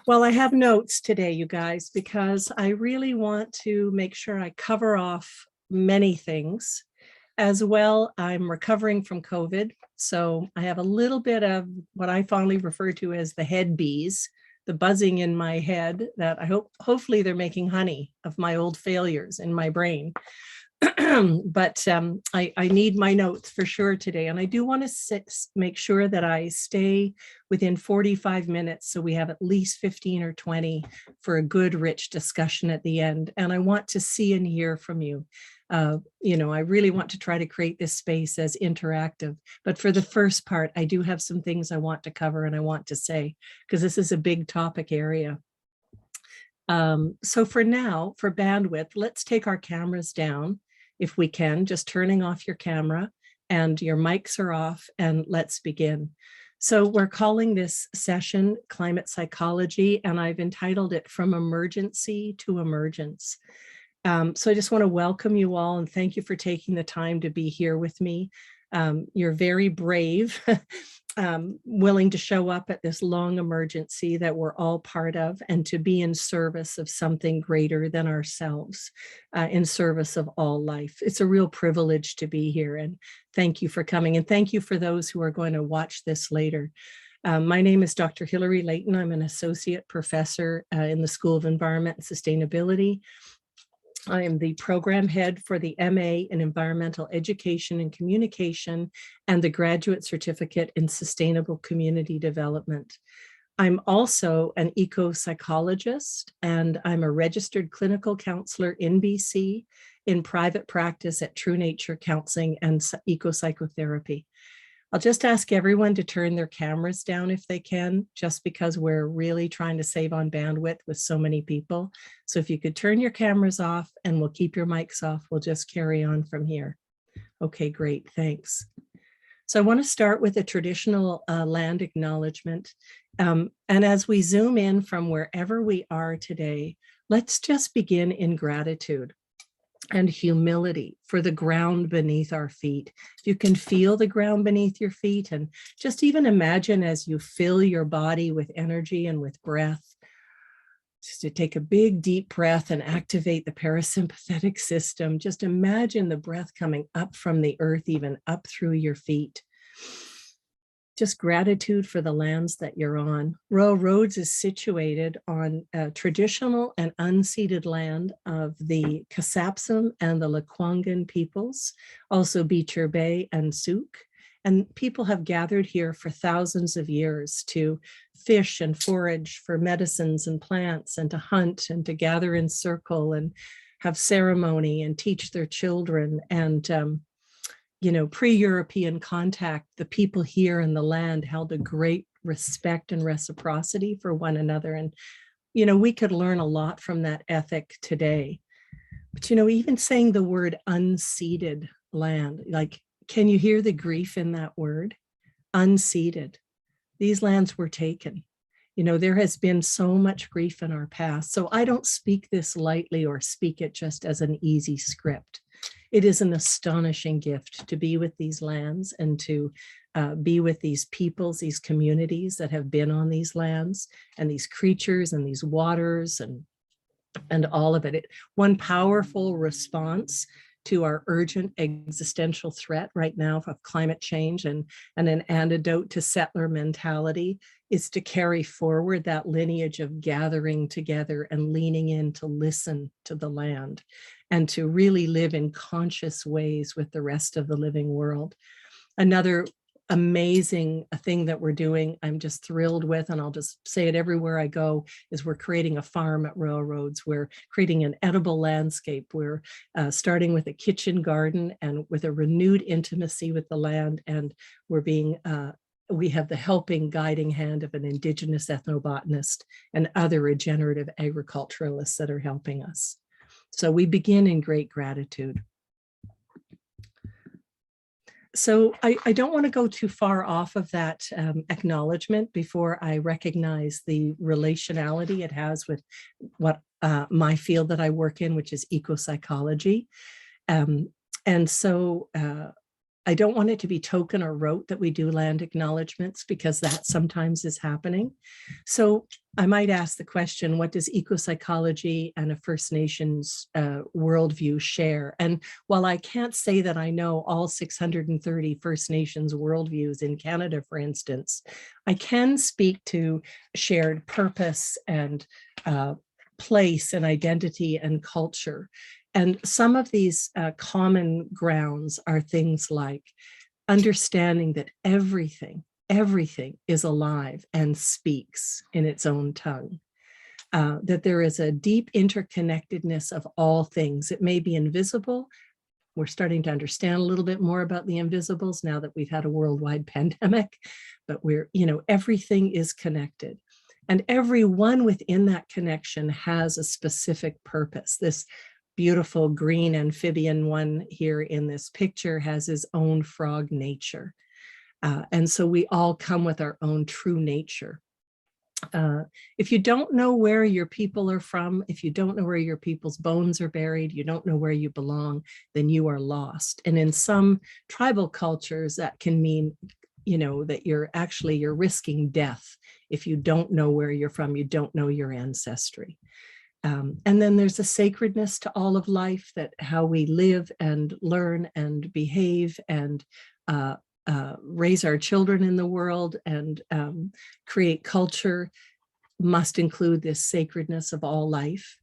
Well, I have notes today, you guys, because I really want to make sure I cover off many things. As well, I'm recovering from COVID, so I have a little bit of what I fondly refer to as the head bees, the buzzing in my head that hopefully they're making honey of my old failures in my brain. But I need my notes for sure today. And I do want to make sure that I stay within 45 minutes so we have at least 15 or 20 for a good, rich discussion at the end. And I want to see and hear from you. I really want to try to create this space as interactive. But for the first part, I do have some things I want to cover and I want to say, because this is a big topic area. So for now, for bandwidth, let's take our cameras down. If we can, just turning off your camera and your mics are off, and let's begin. So we're calling this session Climate Psychology, and I've entitled it From Emergency to Emergence. So I just want to welcome you all and thank you for taking the time to be here with me. You're very brave, willing to show up at this long emergency that we're all part of, and to be in service of something greater than ourselves, in service of all life. It's a real privilege to be here, and thank you for coming. And thank you for those who are going to watch this later. My name is Dr. Hilary Leighton. I'm an associate professor in the School of Environment and Sustainability. I am the program head for the MA in Environmental Education and Communication and the Graduate Certificate in Sustainable Community Development. I'm also an eco-psychologist, and I'm a registered clinical counselor in BC in private practice at True Nature Counseling and Eco-Psychotherapy. I'll just ask everyone to turn their cameras down if they can, just because we're really trying to save on bandwidth with so many people. So if you could turn your cameras off and we'll keep your mics off, we'll just carry on from here. Okay, great, thanks. So I want to start with a traditional land acknowledgement. And as we zoom in from wherever we are today, let's just begin in gratitude and humility for the ground beneath our feet. If you can feel the ground beneath your feet, and just even imagine as you fill your body with energy and with breath, just to take a big deep breath and activate the parasympathetic system. Just imagine the breath coming up from the earth, even up through your feet. Just gratitude for the lands that you're on. Royal Roads is situated on traditional and unceded land of the Kasapsum and the Lekwungen peoples, also Beecher Bay and Souk. And people have gathered here for thousands of years to fish and forage for medicines and plants, and to hunt and to gather in circle and have ceremony and teach their children. And pre-European contact, the people here in the land held a great respect and reciprocity for one another. And, we could learn a lot from that ethic today. But, even saying the word unceded land, like, can you hear the grief in that word? Unceded. These lands were taken. There has been so much grief in our past. So I don't speak this lightly or speak it just as an easy script. It is an astonishing gift to be with these lands and to be with these peoples, these communities that have been on these lands, and these creatures and these waters and all of it. One powerful response to our urgent existential threat right now of climate change and an antidote to settler mentality is to carry forward that lineage of gathering together and leaning in to listen to the land and to really live in conscious ways with the rest of the living world. Another amazing thing that we're doing, I'm just thrilled with, and I'll just say it everywhere I go, is we're creating a farm at Royal Roads. We're creating an edible landscape. We're starting with a kitchen garden and with a renewed intimacy with the land, and we have the helping, guiding hand of an Indigenous ethnobotanist and other regenerative agriculturalists that are helping us. So we begin in great gratitude. So I don't want to go too far off of that acknowledgement before I recognize the relationality it has with what my field that I work in, which is eco-psychology. And so I don't want it to be token or rote that we do land acknowledgements, because that sometimes is happening. So I might ask the question, what does ecopsychology and a First Nations worldview share? And while I can't say that I know all 630 First Nations worldviews in Canada, for instance, I can speak to shared purpose and place and identity and culture. And some of these common grounds are things like understanding that everything is alive and speaks in its own tongue, that there is a deep interconnectedness of all things. It may be invisible. We're starting to understand a little bit more about the invisibles now that we've had a worldwide pandemic, but everything is connected. And everyone within that connection has a specific purpose. This beautiful green amphibian one here in this picture has his own frog nature. And so we all come with our own true nature. If you don't know where your people are from, if you don't know where your people's bones are buried, you don't know where you belong, then you are lost. And in some tribal cultures, that can mean, that you're risking death if you don't know where you're from, you don't know your ancestry. And then there's a sacredness to all of life, that how we live and learn and behave and raise our children in the world and create culture must include this sacredness of all life.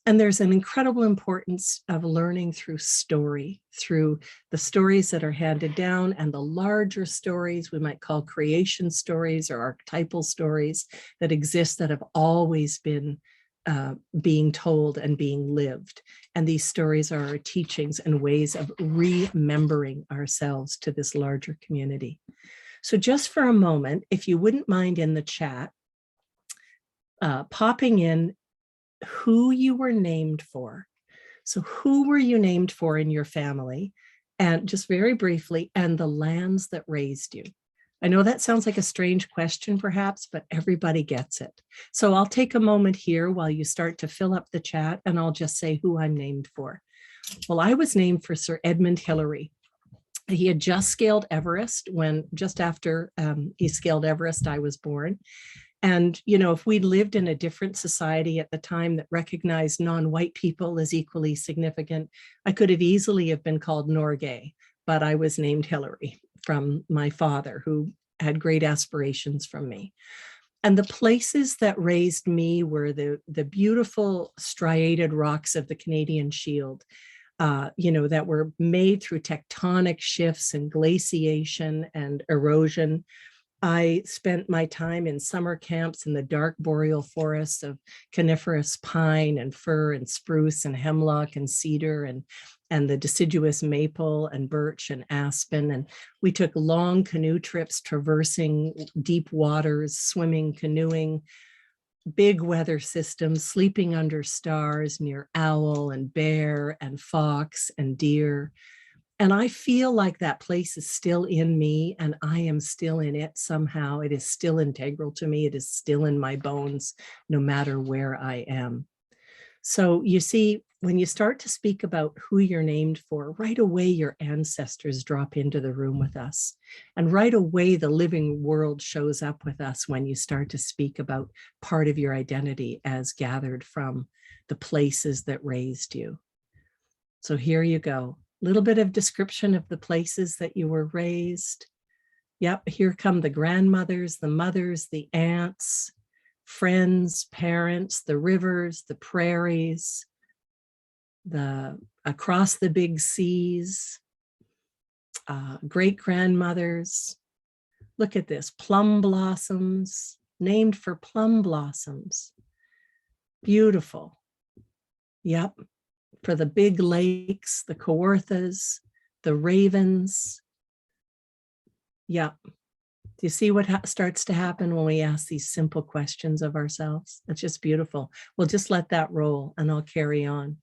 And there's an incredible importance of learning through story, through the stories that are handed down and the larger stories we might call creation stories or archetypal stories that exist, that have always been being told and being lived. And these stories are our teachings and ways of remembering ourselves to this larger community. So just for a moment, if you wouldn't mind in the chat, popping in who you were named for. So who were you named for in your family? And just very briefly, and the lands that raised you. I know that sounds like a strange question, perhaps, but everybody gets it. So I'll take a moment here while you start to fill up the chat, and I'll just say who I'm named for. Well, I was named for Sir Edmund Hillary. He had just scaled Everest just after he scaled Everest, I was born. And, if we'd lived in a different society at the time that recognized non-white people as equally significant, I could have easily have been called Norgay, but I was named Hillary from my father, who had great aspirations from me. And the places that raised me were the beautiful striated rocks of the Canadian Shield, that were made through tectonic shifts and glaciation and erosion. I spent my time in summer camps in the dark boreal forests of coniferous pine and fir and spruce and hemlock and cedar and the deciduous maple and birch and aspen. And we took long canoe trips traversing deep waters, swimming, canoeing, big weather systems, sleeping under stars near owl and bear and fox and deer. And I feel like that place is still in me and I am still in it somehow. It is still integral to me. It is still in my bones, no matter where I am. So you see, when you start to speak about who you're named for, right away your ancestors drop into the room with us. And right away the living world shows up with us when you start to speak about part of your identity as gathered from the places that raised you. So here you go. Little bit of description of the places that you were raised. Yep, here come the grandmothers, the mothers, the aunts, friends, parents, the rivers, the prairies, across the big seas, great grandmothers. Look at this, plum blossoms, named for plum blossoms. Beautiful. Yep. For the big lakes, the Kawarthas, the ravens. Yep. Do you see what starts to happen when we ask these simple questions of ourselves? It's just beautiful. We'll just let that roll and I'll carry on.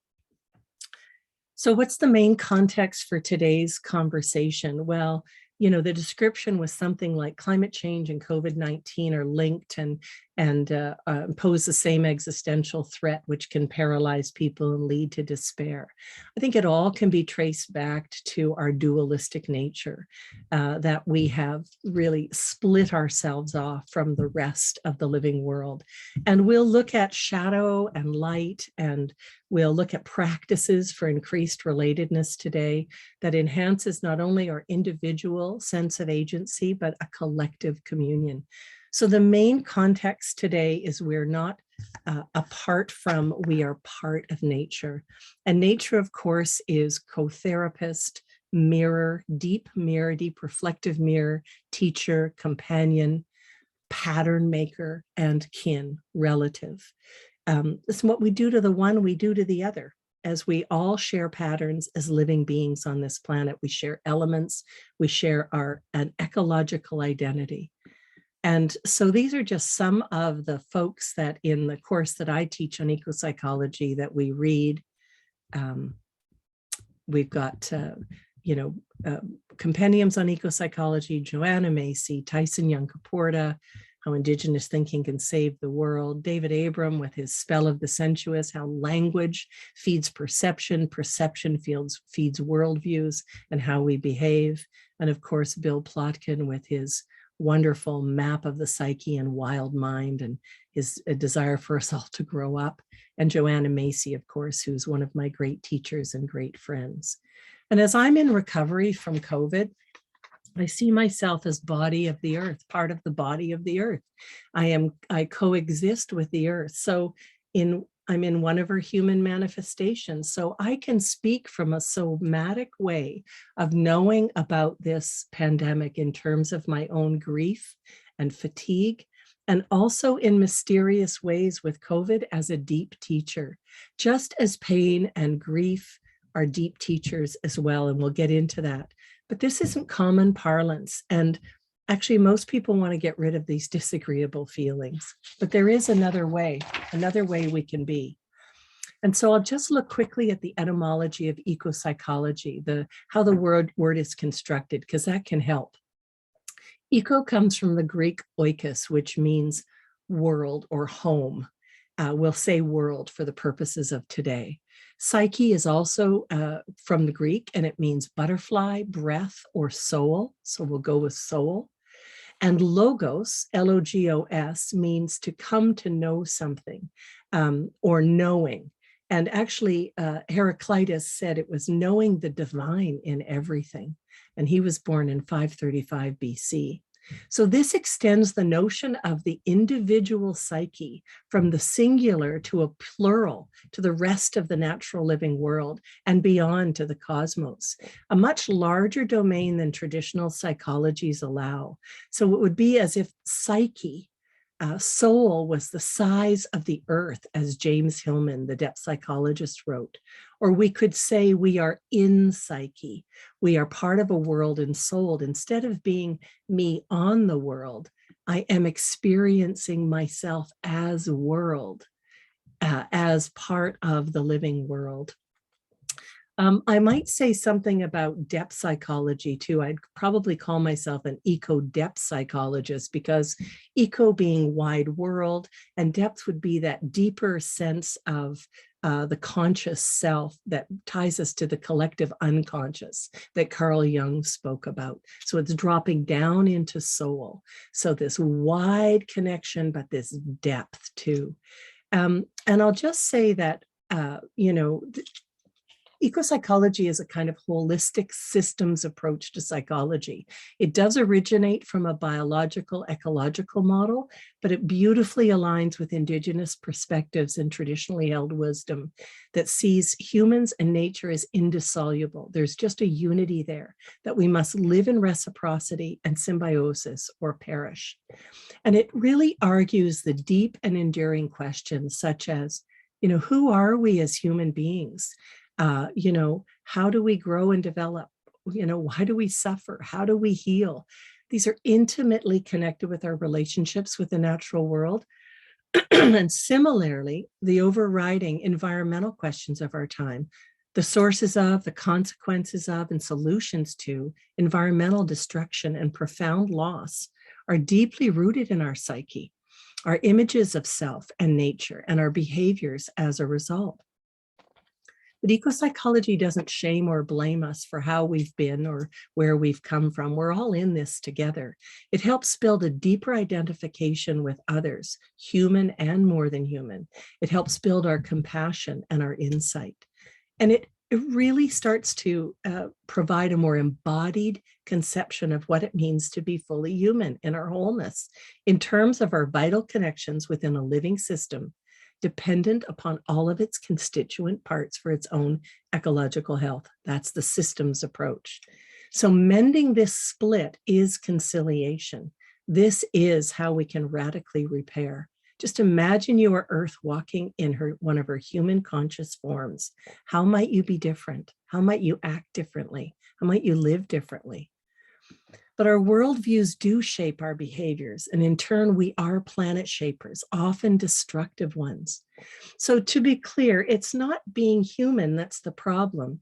So what's the main context for today's conversation? Well, the description was something like climate change and COVID-19 are linked, and and pose the same existential threat, which can paralyze people and lead to despair. I think it all can be traced back to our dualistic nature, that we have really split ourselves off from the rest of the living world. And we'll look at shadow and light, and we'll look at practices for increased relatedness today that enhances not only our individual sense of agency, but a collective communion. So the main context today is we're not apart from, we are part of nature. And nature, of course, is co-therapist, mirror, deep reflective mirror, teacher, companion, pattern maker, and kin, relative. It's what we do to the one, we do to the other. As we all share patterns as living beings on this planet, we share elements, we share an ecological identity. And so these are just some of the folks that in the course that I teach on eco-psychology that we read. We've got, compendiums on eco-psychology, Joanna Macy, Tyson Young-Caporta, How Indigenous Thinking Can Save the World, David Abram with his Spell of the Sensuous, How Language Feeds Perception, Perception feeds Worldviews, and How We Behave. And of course, Bill Plotkin with his wonderful Map of the Psyche and Wild Mind, and his desire for us all to grow up. And Joanna Macy, of course, who's one of my great teachers and great friends. And as I'm in recovery from COVID, I see myself as body of the earth, part of the body of the earth. I coexist with the earth. So I'm in one of her human manifestations. So I can speak from a somatic way of knowing about this pandemic in terms of my own grief and fatigue, and also in mysterious ways with COVID as a deep teacher, just as pain and grief are deep teachers as well. And we'll get into that. But this isn't common parlance. And actually, most people want to get rid of these disagreeable feelings, but there is another way we can be. And so I'll just look quickly at the etymology of eco-psychology, how the word is constructed, because that can help. Eco comes from the Greek oikos, which means world or home. We'll say world for the purposes of today. Psyche is also from the Greek, and it means butterfly, breath, or soul. So we'll go with soul. And logos, L-O-G-O-S, means to come to know something, or knowing. And actually, Heraclitus said it was knowing the divine in everything. And he was born in 535 BC. So this extends the notion of the individual psyche from the singular to a plural, to the rest of the natural living world and beyond to the cosmos, a much larger domain than traditional psychologies allow. So it would be as if psyche, soul, was the size of the earth, as James Hillman, the depth psychologist, wrote. Or we could say we are in psyche. We are part of a world ensouled. Instead of being me on the world, I am experiencing myself as world, as part of the living world. I might say something about depth psychology too. I'd probably call myself an eco-depth psychologist, because eco being wide world and depth would be that deeper sense of the conscious self that ties us to the collective unconscious that Carl Jung spoke about. So it's dropping down into soul. So this wide connection, but this depth too. And I'll just say that, eco-psychology is a kind of holistic systems approach to psychology. It does originate from a biological ecological model, but it beautifully aligns with indigenous perspectives and traditionally held wisdom that sees humans and nature as indissoluble. There's just a unity there, that we must live in reciprocity and symbiosis or perish. And it really argues the deep and enduring questions such as, who are we as human beings? How do we grow and develop? Why do we suffer? How do we heal? These are intimately connected with our relationships with the natural world. And similarly, the overriding environmental questions of our time, the sources of, the consequences of, and solutions to environmental destruction and profound loss are deeply rooted in our psyche. our images of self and nature, and our behaviors as a result. But eco-psychology doesn't shame or blame us for how we've been or where we've come from. We're all in this together. It helps build a deeper identification with others, human and more than human. It helps build our compassion and our insight. And it really starts to provide a more embodied conception of what it means to be fully human in our wholeness, in terms of our vital connections within a living system, dependent upon all of its constituent parts for its own ecological health. That's the systems approach. So mending this split is conciliation. This is how we can radically repair. Just imagine you are Earth walking in one of her human conscious forms. How might you be different? How might you act differently? How might you live differently? But our worldviews do shape our behaviors, and in turn, we are planet shapers, often destructive ones. So to be clear, it's not being human that's the problem.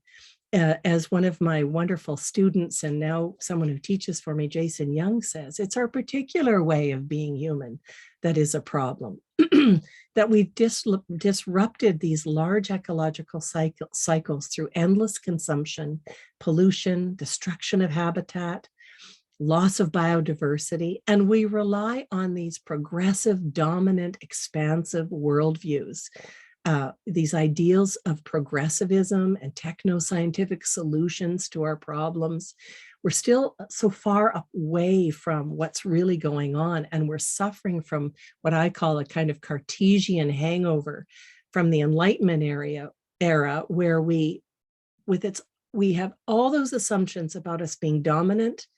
As one of my wonderful students and now someone who teaches for me, Jason Young, says, it's our particular way of being human that is a problem. That we've disrupted these large ecological cycles through endless consumption, pollution, destruction of habitat, loss of biodiversity, and we rely on these progressive, dominant, expansive worldviews. These ideals of progressivism and techno-scientific solutions to our problems. We're still so far away from what's really going on, and we're suffering from what I call a kind of Cartesian hangover from the Enlightenment era where we have all those assumptions about us being dominant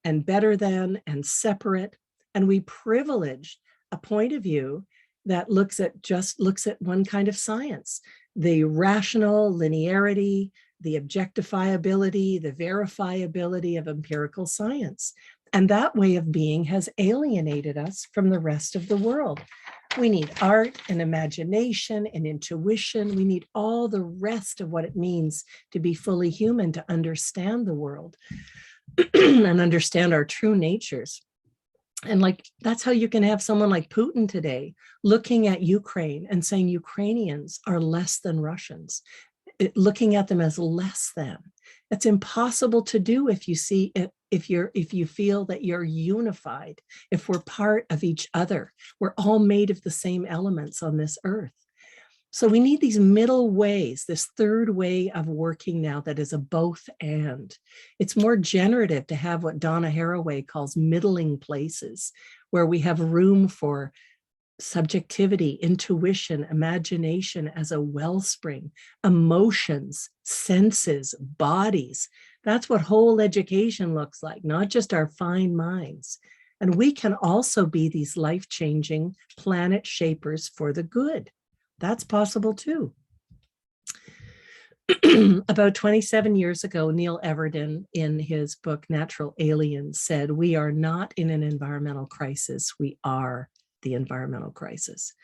and better than and separate, and we privilege a point of view that looks at one kind of science, the rational linearity, the objectifiability, the verifiability of empirical science. And that way of being has alienated us from the rest of the world. We need art and imagination and intuition. We need all the rest of what it means to be fully human, to understand the world and understand our true natures. And that's how you can have someone like Putin today looking at Ukraine and saying Ukrainians are less than Russians, looking at them as less than. That's impossible to do if you see it, if you feel that you're unified, if we're part of each other. We're all made of the same elements on this earth. So we need these middle ways, this third way of working now that is a both and. It's more generative to have what Donna Haraway calls middling places, where we have room for subjectivity, intuition, imagination as a wellspring, emotions, senses, bodies. That's what whole education looks like, not just our fine minds. And we can also be these life-changing planet shapers for the good. That's possible too. About 27 years ago, Neil Everden, in his book, Natural Aliens, said, "We are not in an environmental crisis, we are the environmental crisis."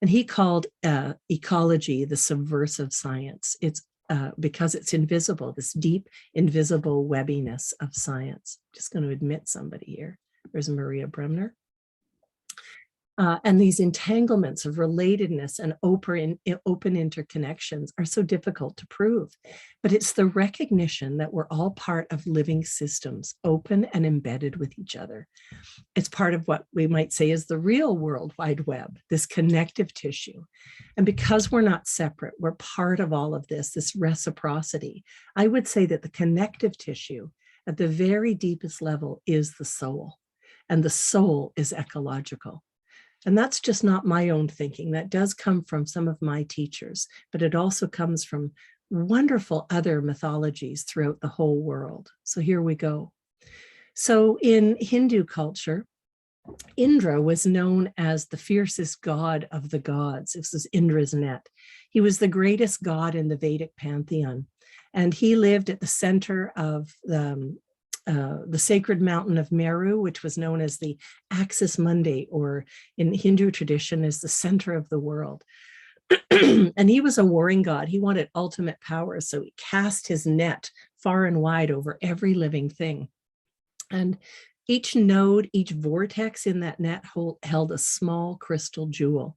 And he called ecology the subversive science. It's because it's invisible, this deep, invisible webbiness of science. Just going to admit somebody here. There's Maria Bremner. And these entanglements of relatedness and open interconnections are so difficult to prove. But it's the recognition that we're all part of living systems, open and embedded with each other. It's part of what we might say is the real World Wide Web, this connective tissue. And because we're not separate, we're part of all of this reciprocity. I would say that the connective tissue at the very deepest level is the soul, and the soul is ecological. And that's just not my own thinking. That does come from some of my teachers, but it also comes from wonderful other mythologies throughout the whole world. So here we go. So in Hindu culture, Indra was known as the fiercest god of the gods. This is Indra's net. He was the greatest god in the Vedic pantheon, and he lived at the center of the sacred mountain of Meru, which was known as the Axis Mundi, or in Hindu tradition is the center of the world. And he was a warring god. He wanted ultimate power, so he cast his net far and wide over every living thing. And Each node, each vortex in that net held a small crystal jewel.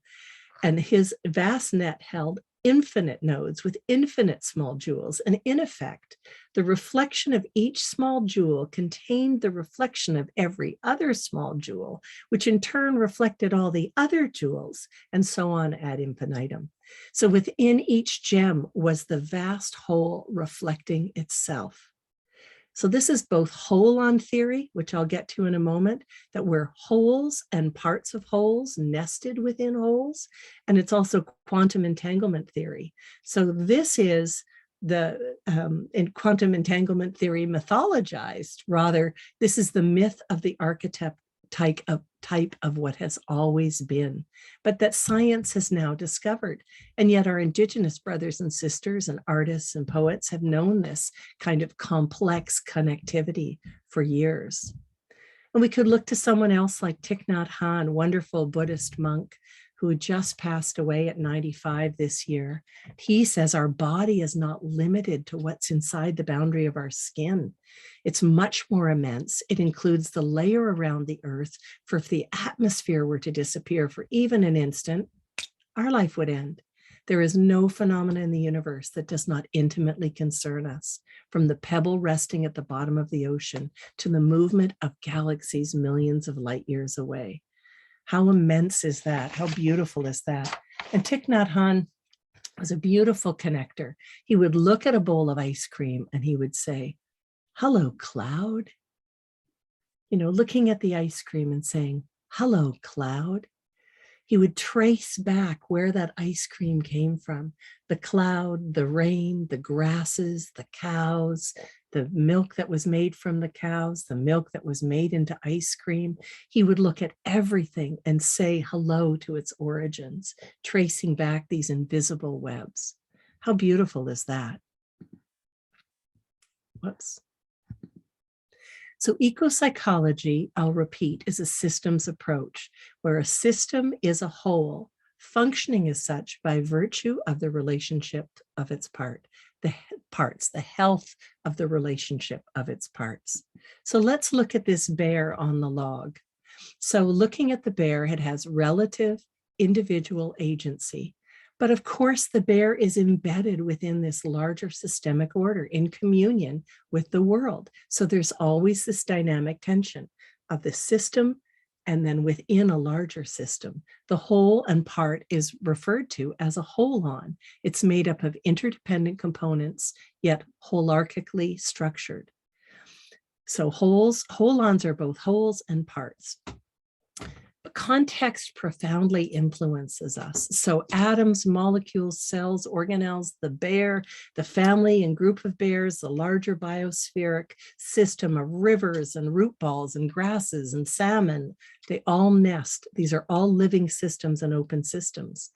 And his vast net held infinite nodes with infinite small jewels. And in effect, the reflection of each small jewel contained the reflection of every other small jewel, which in turn reflected all the other jewels, and so on ad infinitum. So within each gem was the vast whole reflecting itself. So this is both holon theory, which I'll get to in a moment, that we're wholes and parts of wholes nested within wholes. And it's also quantum entanglement theory. So this is the, in quantum entanglement theory, mythologized. Rather, this is the myth of the archetype type of what has always been, but that science has now discovered. And yet our Indigenous brothers and sisters and artists and poets have known this kind of complex connectivity for years. And we could look to someone else like Thich Nhat Hanh, wonderful Buddhist monk who just passed away at 95 this year. He says our body is not limited to what's inside the boundary of our skin. It's much more immense. It includes the layer around the earth, for if the atmosphere were to disappear for even an instant, our life would end. There is no phenomena in the universe that does not intimately concern us, from the pebble resting at the bottom of the ocean to the movement of galaxies millions of light years away. How immense is that? How beautiful is that? And Thich Nhat Hanh was a beautiful connector. He would look at a bowl of ice cream and he would say, "Hello, cloud." You know, looking at the ice cream and saying, "Hello, cloud." He would trace back where that ice cream came from, the cloud, the rain, the grasses, the cows, the milk that was made from the cows, the milk that was made into ice cream. He would look at everything and say hello to its origins, tracing back these invisible webs. How beautiful is that? Whoops. So ecopsychology, I'll repeat, is a systems approach where a system is a whole, functioning as such by virtue of the relationship of its parts, the health of the relationship of its parts. So let's look at this bear on the log. So looking at the bear, it has relative individual agency. But of course, the bear is embedded within this larger systemic order in communion with the world. So there's always this dynamic tension of the system and then within a larger system. The whole and part is referred to as a holon. It's made up of interdependent components, yet holarchically structured. So holons are both wholes and parts. Context profoundly influences us. So atoms, molecules, cells, organelles, the bear, the family and group of bears, the larger biospheric system of rivers and root balls and grasses and salmon, they all nest. These are all living systems and open systems.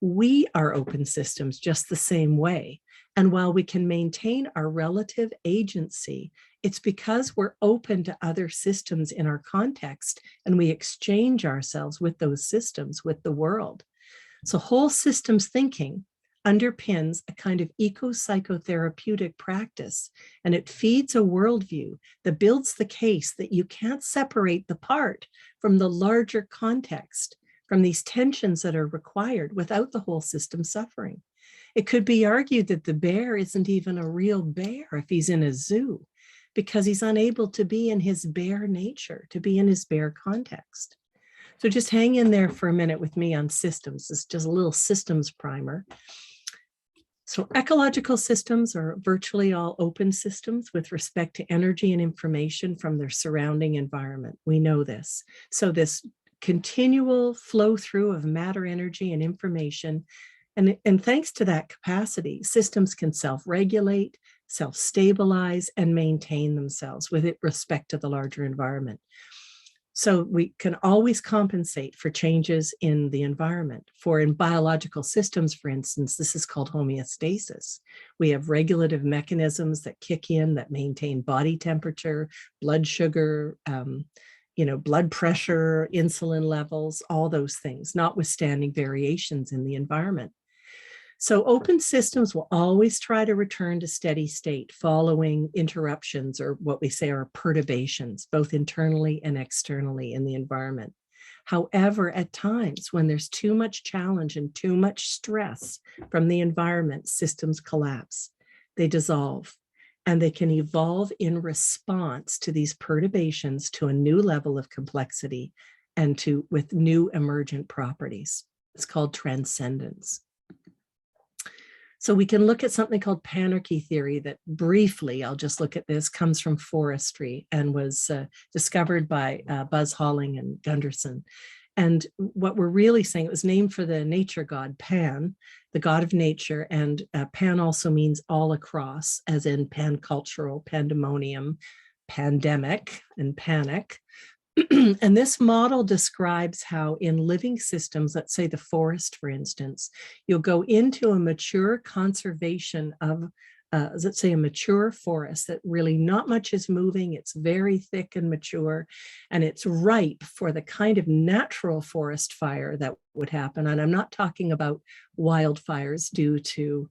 We are open systems just the same way. And while we can maintain our relative agency, it's because we're open to other systems in our context and we exchange ourselves with those systems, with the world. So whole systems thinking underpins a kind of eco-psychotherapeutic practice, and it feeds a worldview that builds the case that you can't separate the part from the larger context, from these tensions that are required without the whole system suffering. It could be argued that the bear isn't even a real bear if he's in a zoo, because he's unable to be in his bear nature, to be in his bear context. So just hang in there for a minute with me on systems. It's just a little systems primer. So ecological systems are virtually all open systems with respect to energy and information from their surrounding environment. We know this. So this continual flow through of matter, energy, and information. And thanks to that capacity, systems can self-regulate, self-stabilize, and maintain themselves with respect to the larger environment. So we can always compensate for changes in the environment. For in biological systems, for instance, this is called homeostasis. We have regulative mechanisms that kick in that maintain body temperature, blood sugar, blood pressure, insulin levels, all those things, notwithstanding variations in the environment. So open systems will always try to return to steady state following interruptions, or what we say are perturbations, both internally and externally in the environment. However, at times when there's too much challenge and too much stress from the environment, systems collapse, they dissolve, and they can evolve in response to these perturbations to a new level of complexity and with new emergent properties. It's called transcendence. So we can look at something called panarchy theory that briefly, I'll just look at this, comes from forestry and was discovered by Buzz Halling and Gunderson. And what we're really saying, it was named for the nature god Pan, the god of nature, and Pan also means all across, as in pan-cultural, pandemonium, pandemic, and panic. And this model describes how in living systems, let's say the forest, for instance, you'll go into a mature conservation of, let's say a mature forest that really not much is moving. It's very thick and mature, and it's ripe for the kind of natural forest fire that would happen. And I'm not talking about wildfires due to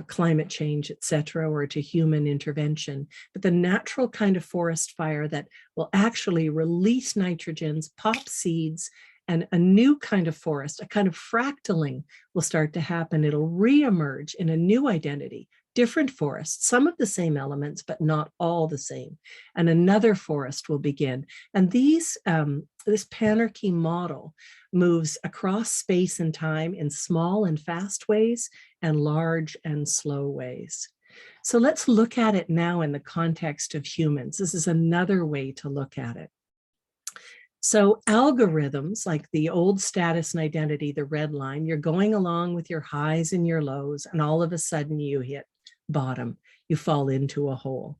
climate change, et cetera, or to human intervention, but the natural kind of forest fire that will actually release nitrogens, pop seeds, and a new kind of forest, a kind of fractaling will start to happen. It'll reemerge in a new identity, different forests, some of the same elements, but not all the same. And another forest will begin. And this panarchy model moves across space and time in small and fast ways and large and slow ways. So let's look at it now in the context of humans. This is another way to look at it. So algorithms, like the old status and identity, the red line, you're going along with your highs and your lows, and all of a sudden you hit bottom, you fall into a hole.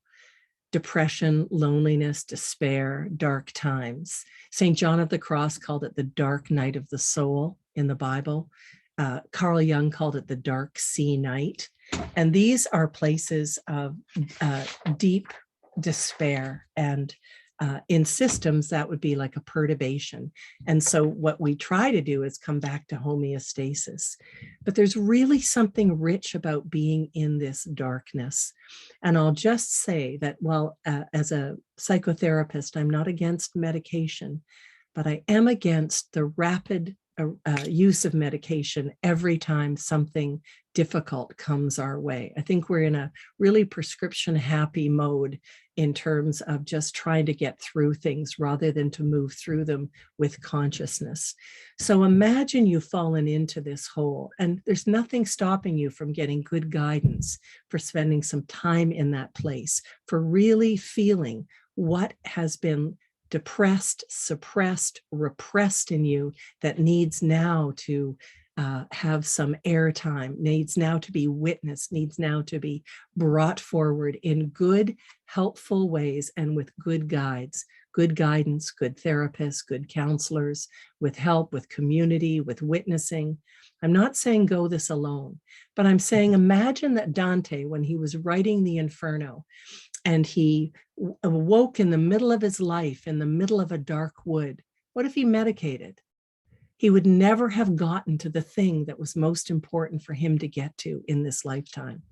Depression, loneliness, despair, dark times. St. John of the Cross called it the dark night of the soul in the Bible. Carl Jung called it the dark sea night. And these are places of deep despair, and in systems that would be like a perturbation. And so what we try to do is come back to homeostasis. But there's really something rich about being in this darkness. And I'll just say that, well, as a psychotherapist, I'm not against medication, but I am against the rapid use of medication every time something difficult comes our way. I think we're in a really prescription happy mode in terms of just trying to get through things rather than to move through them with consciousness. So imagine you've fallen into this hole, and there's nothing stopping you from getting good guidance, for spending some time in that place, for really feeling what has been depressed, suppressed, repressed in you that needs now to have some airtime, needs now to be witnessed, needs now to be brought forward in good, helpful ways and with good guides, good guidance, good therapists, good counselors, with help, with community, with witnessing. I'm not saying go this alone, but I'm saying imagine that Dante, when he was writing the Inferno, and he awoke in the middle of his life, in the middle of a dark wood. What if he medicated? He would never have gotten to the thing that was most important for him to get to in this lifetime.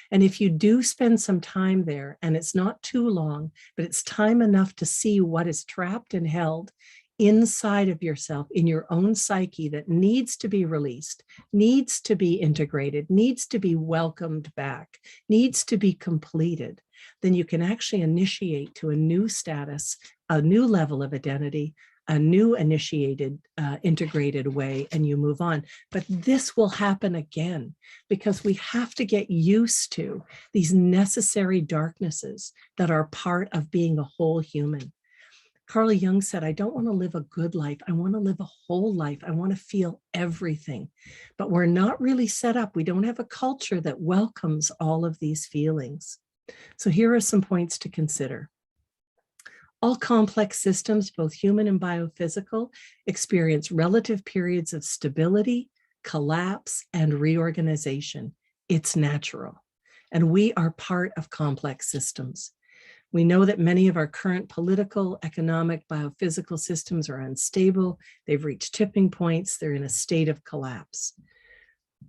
And if you do spend some time there, and it's not too long, but it's time enough to see what is trapped and held inside of yourself, in your own psyche, that needs to be released, needs to be integrated, needs to be welcomed back, needs to be completed, then you can actually initiate to a new status, a new level of identity, a new initiated, integrated way, and you move on. But this will happen again because we have to get used to these necessary darknesses that are part of being a whole human. Carl Jung said, I don't want to live a good life. I want to live a whole life. I want to feel everything. But we're not really set up. We don't have a culture that welcomes all of these feelings. So here are some points to consider. All complex systems, both human and biophysical, experience relative periods of stability, collapse, and reorganization. It's natural. And we are part of complex systems. We know that many of our current political, economic, biophysical systems are unstable. They've reached tipping points. They're in a state of collapse.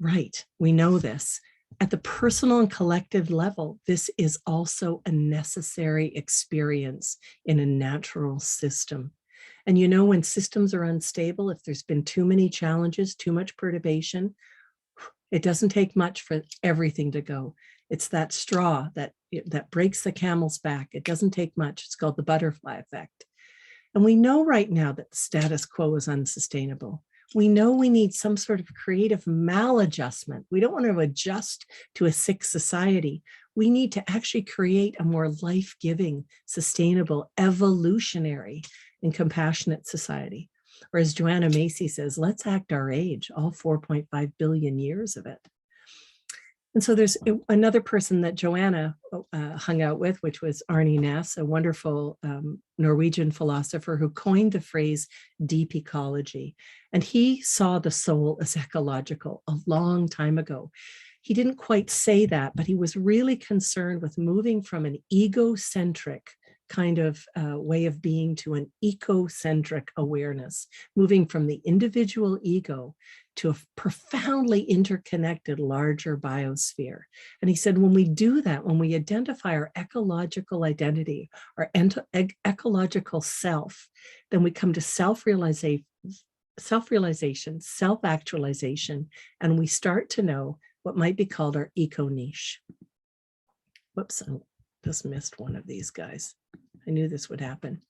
Right, we know this. At the personal and collective level, this is also a necessary experience in a natural system. And you know, when systems are unstable, if there's been too many challenges, too much perturbation, it doesn't take much for everything to go. It's that straw that breaks the camel's back. It doesn't take much. It's called the butterfly effect. And we know right now that the status quo is unsustainable. We know we need some sort of creative maladjustment. We don't want to adjust to a sick society. We need to actually create a more life-giving, sustainable, evolutionary, and compassionate society. Or as Joanna Macy says, let's act our age, all 4.5 billion years of it. And so there's another person that Joanna hung out with, which was Arne Næss, a wonderful Norwegian philosopher who coined the phrase deep ecology. And he saw the soul as ecological a long time ago. He didn't quite say that, but he was really concerned with moving from an egocentric kind of way of being to an ecocentric awareness, moving from the individual ego to a profoundly interconnected larger biosphere. And he said, when we do that, when we identify our ecological identity, our ecological self, then we come to self-realization, self-actualization, and we start to know what might be called our eco niche. Whoops, I just missed one of these guys. I knew this would happen.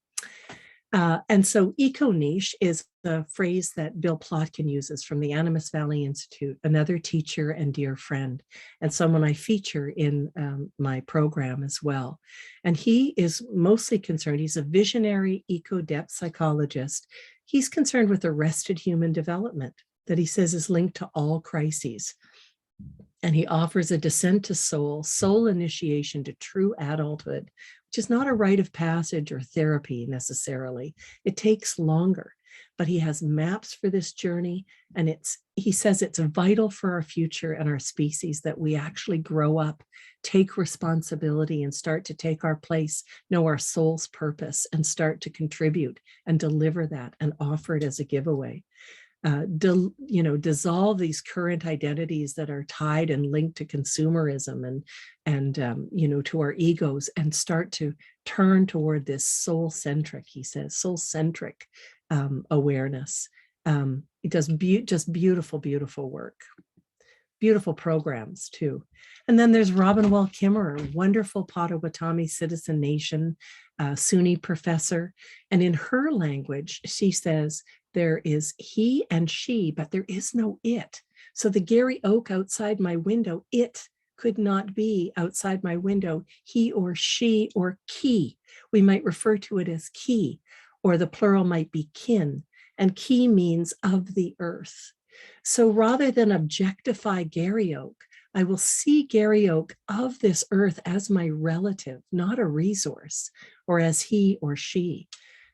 And so eco-niche is the phrase that Bill Plotkin uses from the Animas Valley Institute, another teacher and dear friend, and someone I feature in my program as well. And he is mostly concerned, he's a visionary eco-depth psychologist. He's concerned with arrested human development that he says is linked to all crises. And he offers a descent to soul initiation to true adulthood, which is not a rite of passage or therapy necessarily. It takes longer, but he has maps for this journey. And he says it's vital for our future and our species that we actually grow up, take responsibility and start to take our place, know our soul's purpose and start to contribute and deliver that and offer it as a giveaway. Dissolve these current identities that are tied and linked to consumerism and to our egos and start to turn toward this soul-centric, he says, soul-centric awareness. It does just beautiful, beautiful work. Beautiful programs too. And then there's Robin Wall Kimmerer, wonderful Potawatomi Citizen Nation SUNY professor. And in her language, she says, there is he and she, but there is no it. So the Gary Oak outside my window, it could not be outside my window, he or she or ki. We might refer to it as ki, or the plural might be kin. And ki means of the earth. So rather than objectify Gary Oak, I will see Gary Oak of this earth as my relative, not a resource, or as he or she.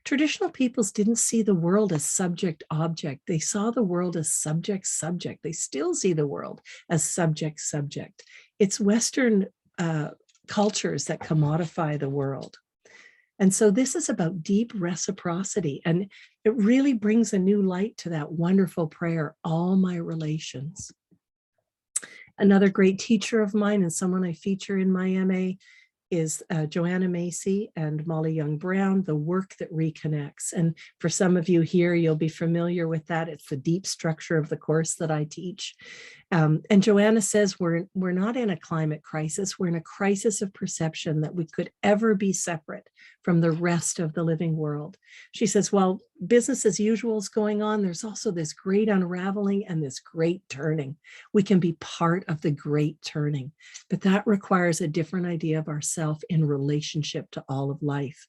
Traditional peoples didn't see the world as subject-object. They saw the world as subject-subject. They still see the world as subject-subject. It's Western cultures that commodify the world. And so this is about deep reciprocity. And it really brings a new light to that wonderful prayer, all my relations. Another great teacher of mine and someone I feature in my MA is Joanna Macy and Molly Young Brown, The Work That Reconnects. And for some of you here, you'll be familiar with that. It's the deep structure of the course that I teach. And Joanna says we're not in a climate crisis, we're in a crisis of perception that we could ever be separate from the rest of the living world. She says, well, business as usual is going on, there's also this great unraveling and this great turning. We can be part of the great turning, but that requires a different idea of ourselves in relationship to all of life.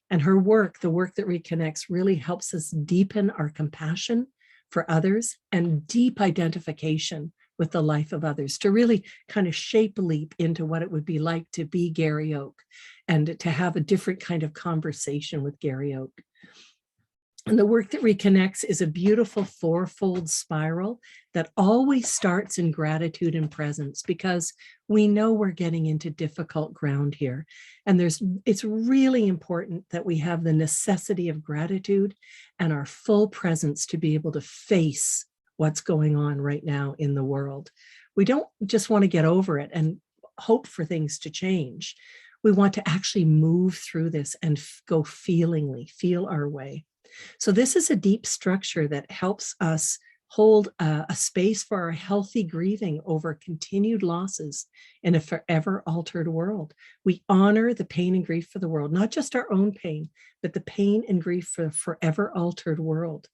And her work, The Work That Reconnects, really helps us deepen our compassion for others and deep identification with the life of others, to really kind of shape leap into what it would be like to be Gary Oak and to have a different kind of conversation with Gary Oak. And The Work That Reconnects is a beautiful fourfold spiral that always starts in gratitude and presence, because we know we're getting into difficult ground here. And it's really important that we have the necessity of gratitude and our full presence to be able to face what's going on right now in the world. We don't just want to get over it and hope for things to change. We want to actually move through this and go feel our way. So this is a deep structure that helps us hold a space for our healthy grieving over continued losses in a forever altered world. We honor the pain and grief for the world, not just our own pain, but the pain and grief for the forever altered world.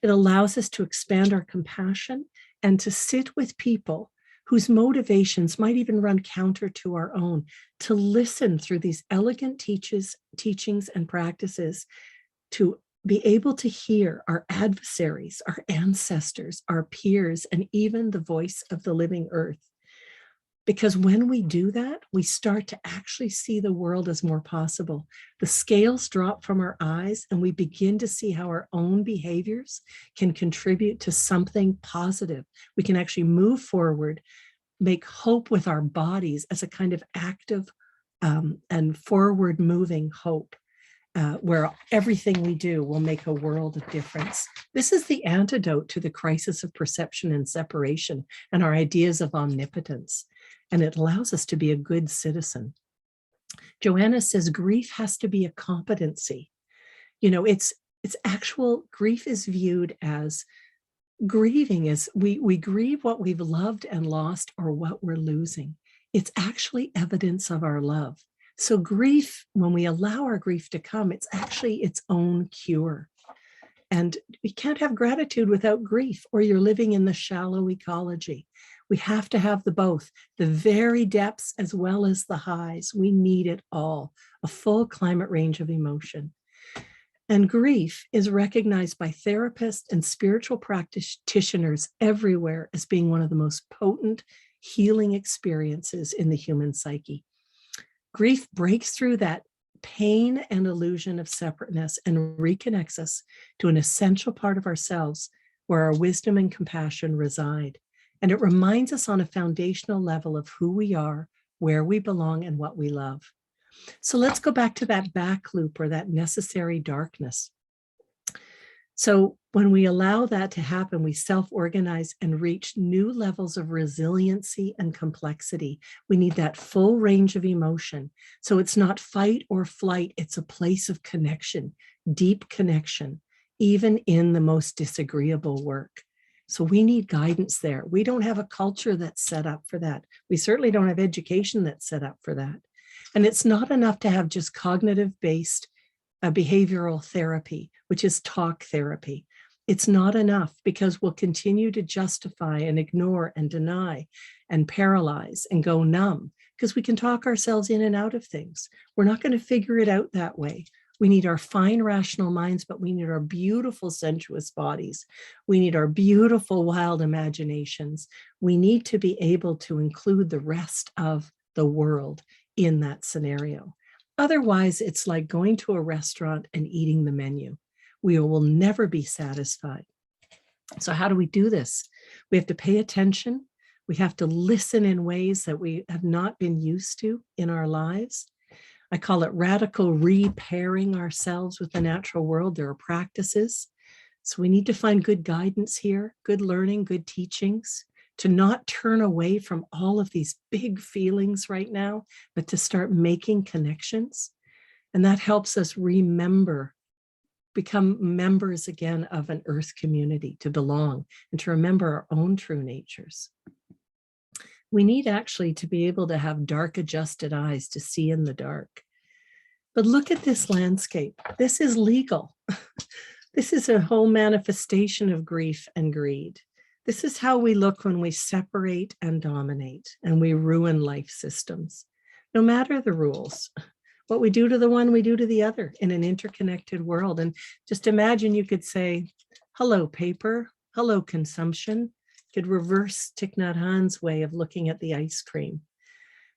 It allows us to expand our compassion and to sit with people whose motivations might even run counter to our own, to listen through these elegant teachings and practices, to be able to hear our adversaries, our ancestors, our peers, and even the voice of the living earth. Because when we do that, we start to actually see the world as more possible. The scales drop from our eyes and we begin to see how our own behaviors can contribute to something positive. We can actually move forward, make hope with our bodies as a kind of active and forward moving hope. Where everything we do will make a world of difference. This is the antidote to the crisis of perception and separation and our ideas of omnipotence. And it allows us to be a good citizen. Joanna says grief has to be a competency. It's actual grief is viewed as grieving is we grieve what we've loved and lost or what we're losing. It's actually evidence of our love. So grief, when we allow our grief to come, it's actually its own cure. And we can't have gratitude without grief, or you're living in the shallow ecology. We have to have the both, the very depths as well as the highs. We need it all, a full climate range of emotion. And grief is recognized by therapists and spiritual practitioners everywhere as being one of the most potent healing experiences in the human psyche. Grief breaks through that pain and illusion of separateness and reconnects us to an essential part of ourselves where our wisdom and compassion reside. And it reminds us on a foundational level of who we are, where we belong, and what we love. So let's go back to that back loop or that necessary darkness. So when we allow that to happen, we self-organize and reach new levels of resiliency and complexity. We need that full range of emotion. So it's not fight or flight, it's a place of connection, deep connection, even in the most disagreeable work. So we need guidance there. We don't have a culture that's set up for that. We certainly don't have education that's set up for that. And it's not enough to have just cognitive-based behavioral therapy, which is talk therapy. It's not enough because we'll continue to justify and ignore and deny and paralyze and go numb because we can talk ourselves in and out of things. We're not going to figure it out that way. We need our fine rational minds, but we need our beautiful sensuous bodies. We need our beautiful wild imaginations. We need to be able to include the rest of the world in that scenario. Otherwise, it's like going to a restaurant and eating the menu. We will never be satisfied. So how do we do this? We have to pay attention. We have to listen in ways that we have not been used to in our lives. I call it radical repairing ourselves with the natural world. There are practices. So we need to find good guidance here, good learning, good teachings, to not turn away from all of these big feelings right now, but to start making connections. And that helps us remember, become members again of an earth community, to belong and to remember our own true natures. We need actually to be able to have dark adjusted eyes to see in the dark. But look at this landscape. This is legal. This is a whole manifestation of grief and greed. This is how we look when we separate and dominate and we ruin life systems. No matter the rules, what we do to the one, we do to the other in an interconnected world. And just imagine you could say, hello, paper, hello, consumption. Could reverse Thich Nhat Hanh's way of looking at the ice cream.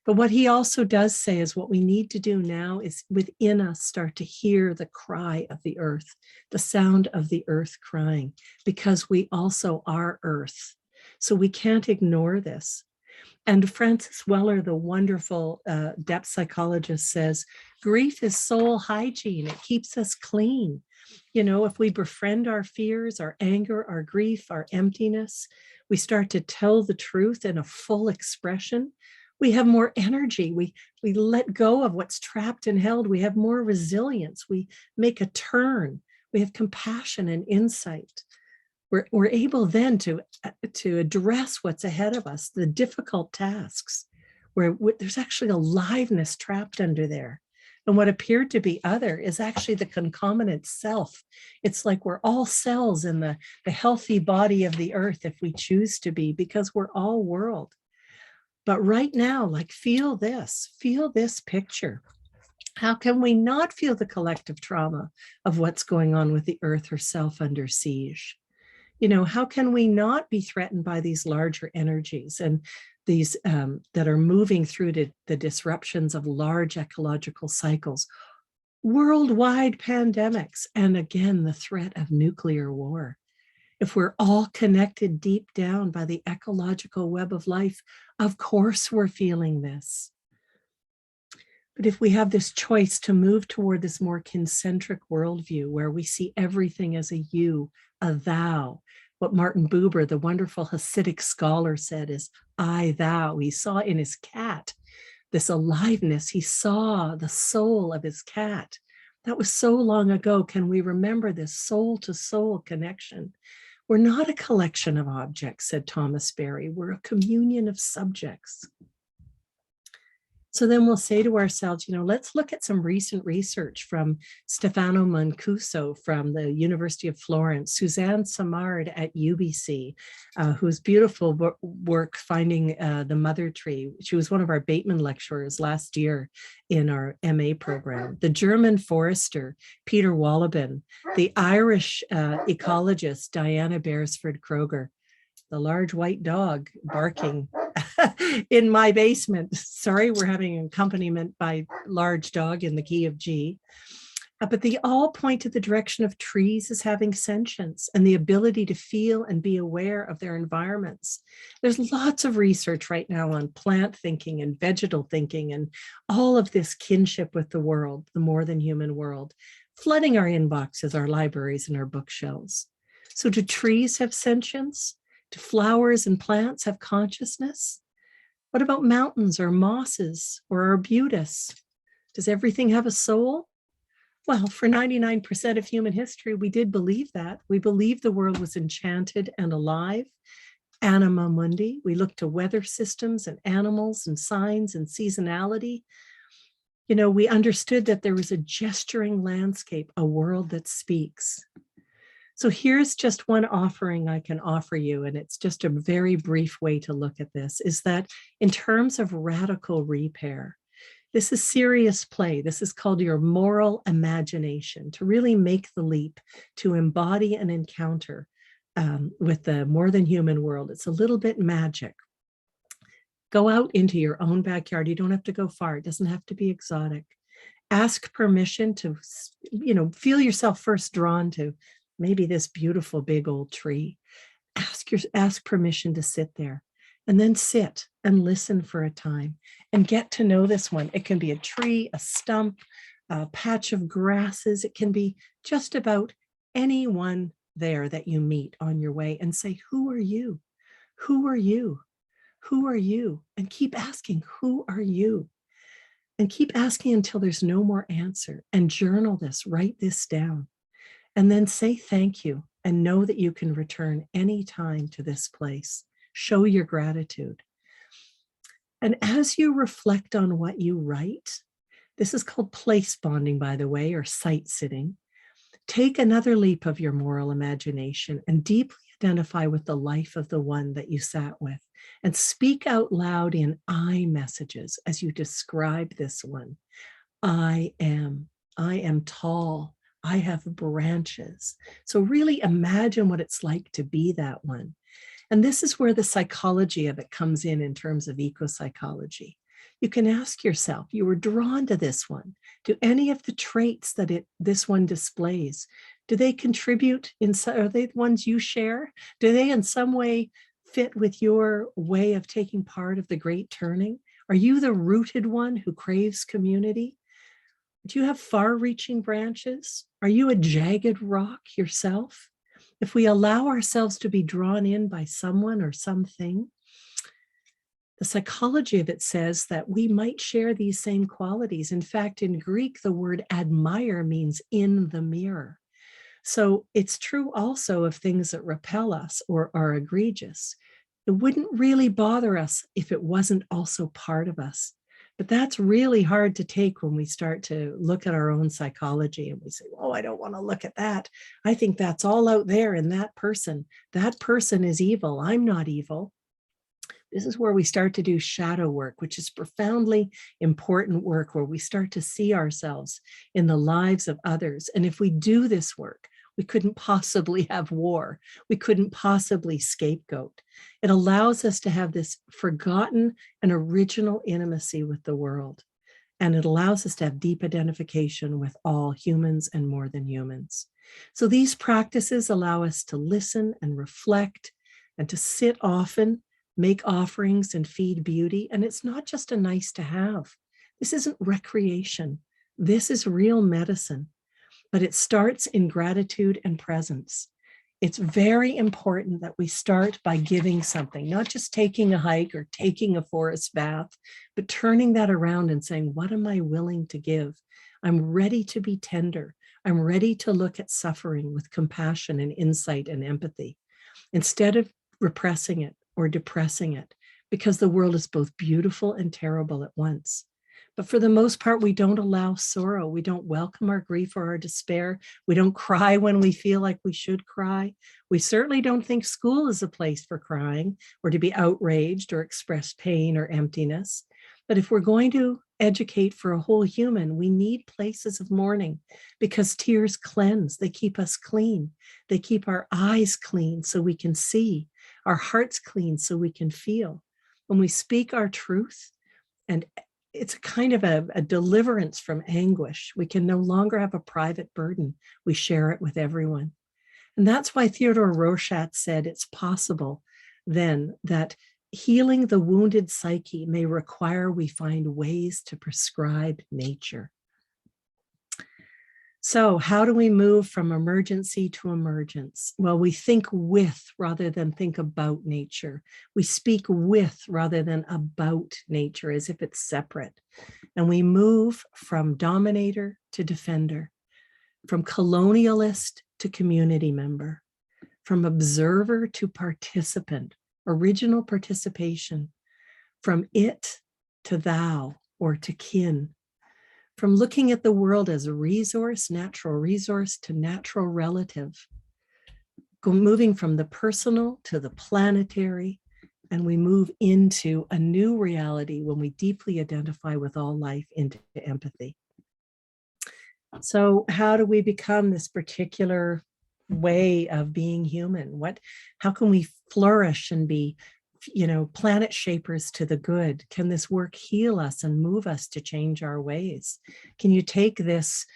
But what he also does say is what we need to do now is within us start to hear the cry of the earth, the sound of the earth crying, because we also are earth. So we can't ignore this. And Frances Weller, the wonderful depth psychologist, says, grief is soul hygiene. It keeps us clean. You know, if we befriend our fears, our anger, our grief, our emptiness, we start to tell the truth in a full expression. We have more energy. We let go of what's trapped and held. We have more resilience. We make a turn. We have compassion and insight. We're able then to address what's ahead of us, the difficult tasks, where there's actually aliveness trapped under there. And what appeared to be other is actually the concomitant self. It's like we're all cells in the healthy body of the earth if we choose to be, because we're all world. But right now, like, feel this picture. How can we not feel the collective trauma of what's going on with the earth herself under siege? You know, how can we not be threatened by these larger energies and these that are moving through the disruptions of large ecological cycles, worldwide pandemics, and again, the threat of nuclear war? If we're all connected deep down by the ecological web of life, of course we're feeling this. But if we have this choice to move toward this more concentric worldview where we see everything as a you, a thou, what Martin Buber, the wonderful Hasidic scholar, said is I, thou. He saw in his cat this aliveness. He saw the soul of his cat. That was so long ago. Can we remember this soul to soul connection? We're not a collection of objects, said Thomas Berry. We're a communion of subjects. So then we'll say to ourselves, you know, let's look at some recent research from Stefano Mancuso from the University of Florence, Suzanne Samard at UBC, whose beautiful work finding the mother tree. She was one of our Bateman lecturers last year in our MA program. The German forester, Peter Wolleben, the Irish ecologist, Diana Beresford Kroger, the large white dog barking in my basement. Sorry, we're having an accompaniment by large dog in the key of G. But they all point to the direction of trees as having sentience and the ability to feel and be aware of their environments. There's lots of research right now on plant thinking and vegetal thinking and all of this kinship with the world, the more than human world, flooding our inboxes, our libraries, and our bookshelves. So do trees have sentience? Do flowers and plants have consciousness? What about mountains or mosses or arbutus? Does everything have a soul? Well, for 99% of human history, we did believe that. We believed the world was enchanted and alive. Anima mundi. We looked to weather systems and animals and signs and seasonality. You know, we understood that there was a gesturing landscape, a world that speaks. So here's just one offering I can offer you, and it's just a very brief way to look at this, is that in terms of radical repair, this is serious play. This is called your moral imagination, to really make the leap, to embody an encounter with the more than human world. It's a little bit magic. Go out into your own backyard. You don't have to go far. It doesn't have to be exotic. Ask permission to, you know, feel yourself first drawn to maybe this beautiful big old tree. Ask permission to sit there, and then sit and listen for a time and get to know this one. It can be a tree, a stump, a patch of grasses. It can be just about anyone there that you meet on your way, and say, who are you? Who are you? Who are you? And keep asking, who are you? And keep asking until there's no more answer, and journal this, write this down. And then say thank you, and know that you can return anytime to this place. Show your gratitude. And as you reflect on what you write, this is called place bonding, by the way, or sight sitting. Take another leap of your moral imagination and deeply identify with the life of the one that you sat with, and speak out loud in I messages as you describe this one. I am tall. I have branches. So really imagine what it's like to be that one. And this is where the psychology of it comes in terms of eco-psychology. You can ask yourself, you were drawn to this one. Do any of the traits that this one displays, do they contribute are they the ones you share? Do they in some way fit with your way of taking part of the great turning? Are you the rooted one who craves community? Do you have far-reaching branches? Are you a jagged rock yourself? If we allow ourselves to be drawn in by someone or something, the psychology of it says that we might share these same qualities. In fact, in Greek, the word admire means in the mirror. So it's true also of things that repel us or are egregious. It wouldn't really bother us if it wasn't also part of us. But that's really hard to take when we start to look at our own psychology and we say, oh, I don't want to look at that. I think that's all out there in that person. That person is evil. I'm not evil. This is where we start to do shadow work, which is profoundly important work where we start to see ourselves in the lives of others. And if we do this work, we couldn't possibly have war. We couldn't possibly scapegoat. It allows us to have this forgotten and original intimacy with the world. And it allows us to have deep identification with all humans and more than humans. So these practices allow us to listen and reflect and to sit often, make offerings and feed beauty. And it's not just a nice to have. This isn't recreation. This is real medicine. But it starts in gratitude and presence. It's very important that we start by giving something, not just taking a hike or taking a forest bath, but turning that around and saying, what am I willing to give? I'm ready to be tender. I'm ready to look at suffering with compassion and insight and empathy, instead of repressing it or depressing it, because the world is both beautiful and terrible at once. But for the most part, we don't allow sorrow. We don't welcome our grief or our despair. We don't cry when we feel like we should cry. We certainly don't think school is a place for crying or to be outraged or express pain or emptiness. But if we're going to educate for a whole human, we need places of mourning, because tears cleanse. They keep us clean. They keep our eyes clean so we can see, our hearts clean so we can feel. When we speak our truth, and it's a kind of a deliverance from anguish. We can no longer have a private burden. We share it with everyone. And that's why Theodore Rorschach said it's possible then that healing the wounded psyche may require we find ways to prescribe nature. So how do we move from emergency to emergence? Well, we think with rather than think about nature. We speak with rather than about nature, as if it's separate. And we move from dominator to defender, from colonialist to community member, from observer to participant, original participation, from it to thou or to kin, from looking at the world as a resource, natural resource, to natural relative, moving from the personal to the planetary, and we move into a new reality when we deeply identify with all life into empathy. So how do we become this particular way of being human? How can we flourish and be, planet shapers to the good? Can this work heal us and move us to change our ways? Can you take this,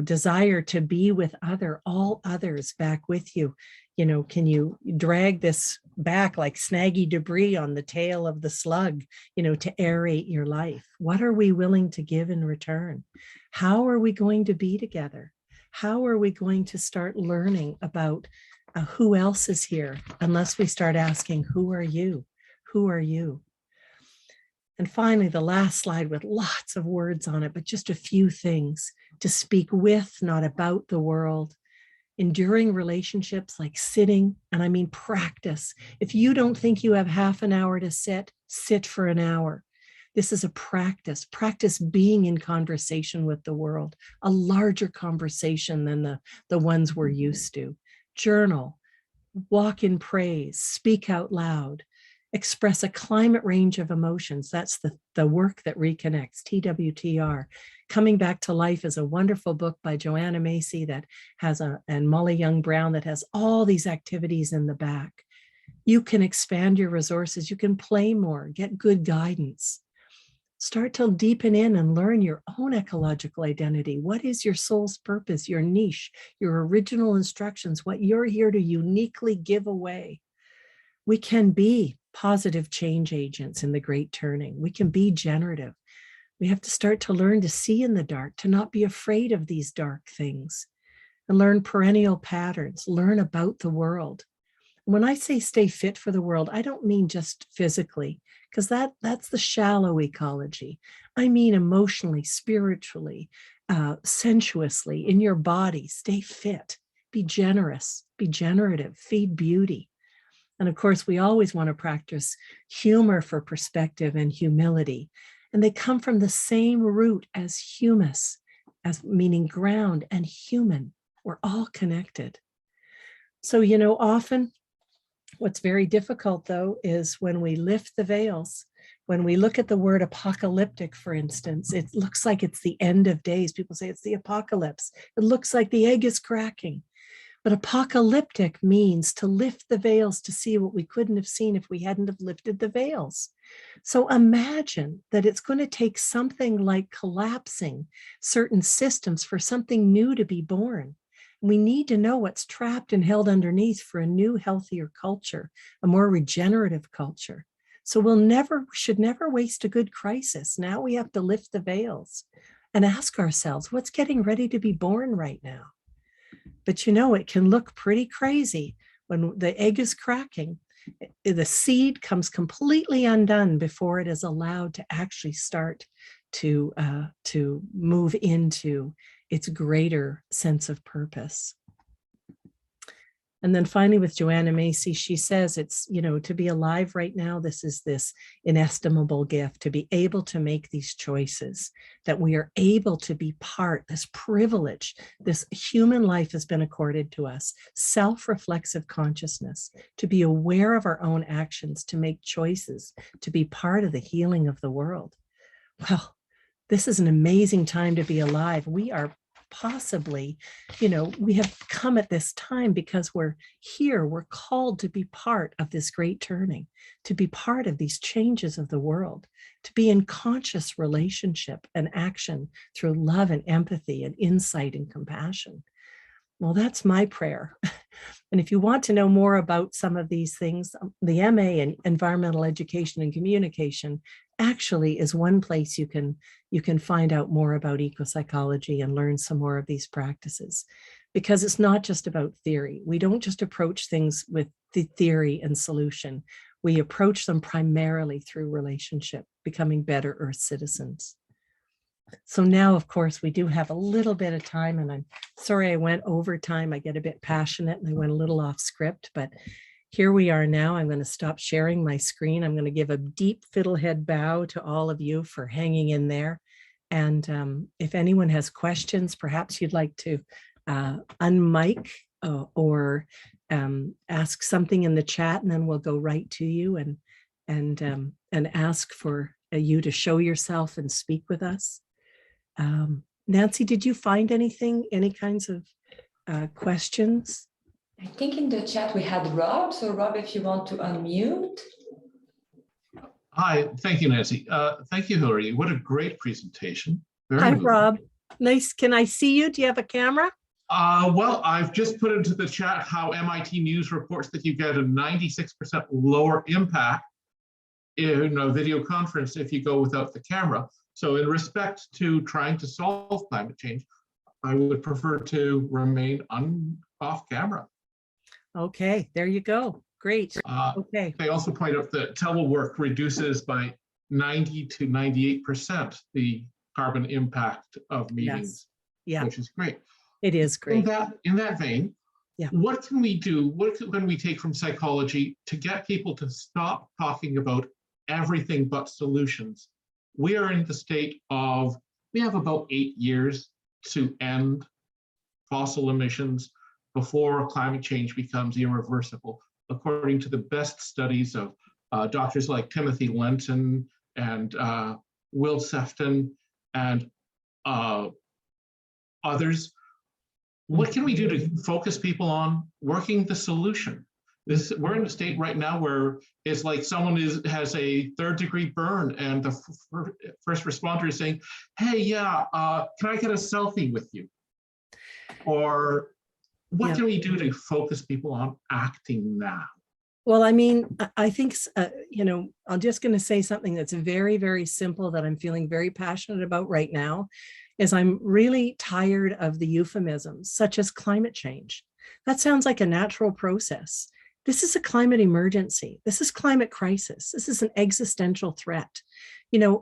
desire to be with all others back with you? Can you drag this back like snaggy debris on the tail of the slug, to aerate your life? What are we willing to give in return? How are we going to be together? How are we going to start learning about who else is here, unless we start asking, who are you? Who are you? And finally, the last slide with lots of words on it, but just a few things: to speak with, not about the world. Enduring relationships like sitting, and I mean practice. If you don't think you have half an hour to sit for an hour. This is a practice being in conversation with the world, a larger conversation than the ones we're used to. Journal, walk in praise, speak out loud, express a climate range of emotions. That's the work that reconnects, TWTR. Coming Back to Life is a wonderful book by Joanna Macy that has and Molly Young Brown that has all these activities in the back. You can expand your resources. You can play more, get good guidance. Start to deepen in and learn your own ecological identity. What is your soul's purpose, your niche, your original instructions, what you're here to uniquely give away? We can be positive change agents in the great turning. We can be generative. We have to start to learn to see in the dark, to not be afraid of these dark things, and learn perennial patterns, learn about the world. When I say stay fit for the world, I don't mean just physically, because that's the shallow ecology. I mean emotionally, spiritually, sensuously, in your body. Stay fit, be generous, be generative, feed beauty. And of course, we always want to practice humor for perspective and humility. And they come from the same root as humus, as meaning ground, and human. We're all connected. So, often what's very difficult, though, is when we lift the veils. When we look at the word apocalyptic, for instance, it looks like it's the end of days. People say it's the apocalypse. It looks like the egg is cracking. But apocalyptic means to lift the veils to see what we couldn't have seen if we hadn't have lifted the veils. So imagine that it's going to take something like collapsing certain systems for something new to be born. We need to know what's trapped and held underneath for a new, healthier culture, a more regenerative culture. So should never waste a good crisis. Now we have to lift the veils and ask ourselves, what's getting ready to be born right now? But it can look pretty crazy when the egg is cracking. The seed comes completely undone before it is allowed to actually start to move into its greater sense of purpose. And then finally with Joanna Macy, she says it's, to be alive right now, this is this inestimable gift, to be able to make these choices, that we are able to be part, this privilege, this human life has been accorded to us, self-reflexive consciousness, to be aware of our own actions, to make choices, to be part of the healing of the world. Well, this is an amazing time to be alive. We are possibly, we have come at this time because we're here, we're called to be part of this great turning, to be part of these changes of the world, to be in conscious relationship and action through love and empathy and insight and compassion. Well, that's my prayer. And if you want to know more about some of these things, the MA in Environmental Education and Communication actually is one place you can find out more about ecopsychology and learn some more of these practices, because it's not just about theory. We don't just approach things with the theory and solution. We approach them primarily through relationship, becoming better Earth citizens. So now, of course, we do have a little bit of time, and I'm sorry I went over time. I get a bit passionate and I went a little off script, but here we are now. I'm going to stop sharing my screen. I'm going to give a deep fiddlehead bow to all of you for hanging in there. And if anyone has questions, perhaps you'd like to unmic or ask something in the chat, and then we'll go right to you and ask for you to show yourself and speak with us. Nancy, did you find anything, any kinds of questions? I think in the chat we had Rob. So Rob, if you want to unmute. Hi, thank you, Nancy. Thank you, Hilary. What a great presentation. Hi, Rob. Nice. Can I see you? Do you have a camera? Well, I've just put into the chat how MIT News reports that you get a 96% lower impact in a video conference if you go without the camera. So in respect to trying to solve climate change, I would prefer to remain off camera. Okay, there you go. Great. Okay. They also point out that telework reduces by 90 to 98% the carbon impact of meetings, yes. Which is great. It is great. In that vein, what can we do? What can we take from psychology to get people to stop talking about everything but solutions? We are in the state of, we have about 8 years to end fossil emissions before climate change becomes irreversible, according to the best studies of doctors like Timothy Lenton and Will Sefton and others. What can we do to focus people on working the solution? We're in a state right now where it's like someone has a third-degree burn and the first responder is saying, hey, can I get a selfie with you? Or what can we do to focus people on acting now? Well, I mean, I think, I'm just going to say something that's very, very simple that I'm feeling very passionate about right now, is I'm really tired of the euphemisms such as climate change. That sounds like a natural process. This is a climate emergency. This is climate crisis. This is an existential threat.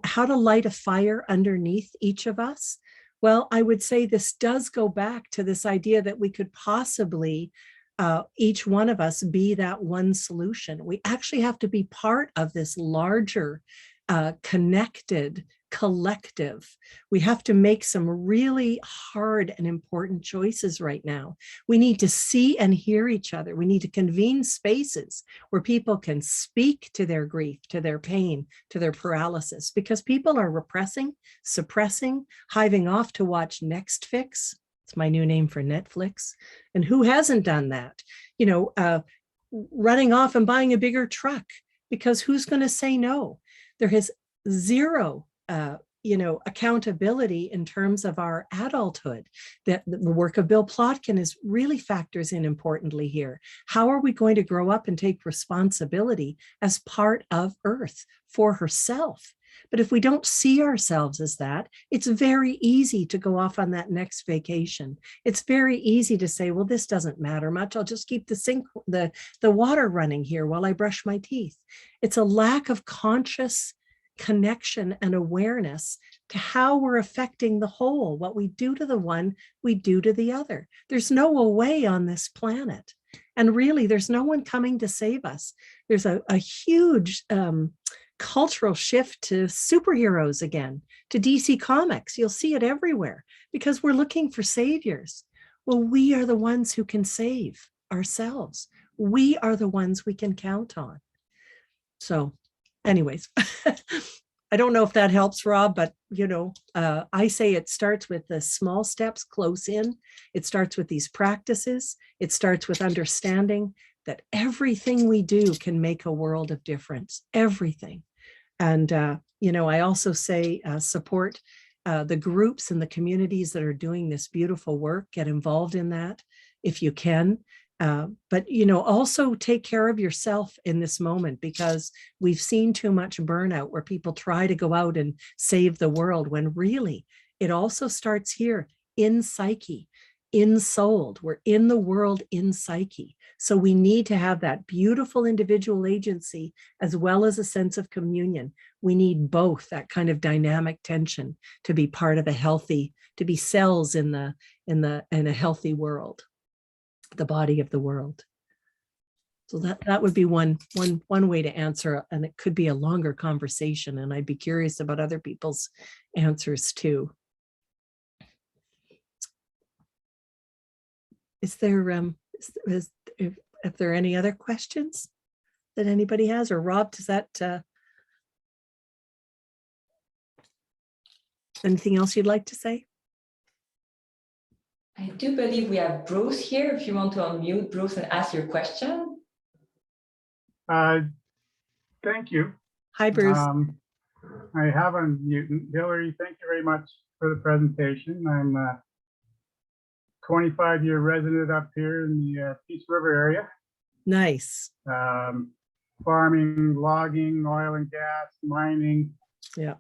How to light a fire underneath each of us. Well, I would say this does go back to this idea that we could possibly each one of us be that one solution. We actually have to be part of this larger, connected collective. We have to make some really hard and important choices right now. We need to see and hear each other. We need to convene spaces where people can speak to their grief, to their pain, to their paralysis, because people are repressing, suppressing, hiving off to watch Next Fix. It's my new name for Netflix. And who hasn't done that? Running off and buying a bigger truck, because who's going to say no? There is zero, accountability in terms of our adulthood. That the work of Bill Plotkin is really factors in importantly here. How are we going to grow up and take responsibility as part of Earth for herself? But if we don't see ourselves as that, it's very easy to go off on that next vacation. It's very easy to say, well, this doesn't matter much. I'll just keep the water running here while I brush my teeth. It's a lack of conscious connection and awareness to how we're affecting the whole. What we do to the one, we do to the other. There's no away on this planet. And really, there's no one coming to save us. There's a huge cultural shift to superheroes again, to DC Comics. You'll see it everywhere because we're looking for saviors. Well, we are the ones who can save ourselves. We are the ones we can count on. So anyways, I don't know if that helps, Rob, but I say it starts with the small steps close in. It starts with these practices. It starts with understanding that everything we do can make a world of difference, everything. And, I also say support the groups and the communities that are doing this beautiful work, get involved in that if you can. But, also take care of yourself in this moment, because we've seen too much burnout where people try to go out and save the world when really it also starts here in psyche, in soul. We're in the world in psyche. So we need to have that beautiful individual agency as well as a sense of communion. We need both, that kind of dynamic tension to be part of a healthy, to be cells in a healthy world, the body of the world. So that would be one way to answer, and it could be a longer conversation, and I'd be curious about other people's answers too. Is there if there are any other questions that anybody has, or Rob, does that anything else you'd like to say? I do believe we have Bruce here. If you want to unmute Bruce and ask your question. Thank you. Hi, Bruce. I have unmuted. Hilary, thank you very much for the presentation. I'm a 25-year resident up here in the Peace River area. Nice. Farming, logging, oil and gas, mining. Yeah.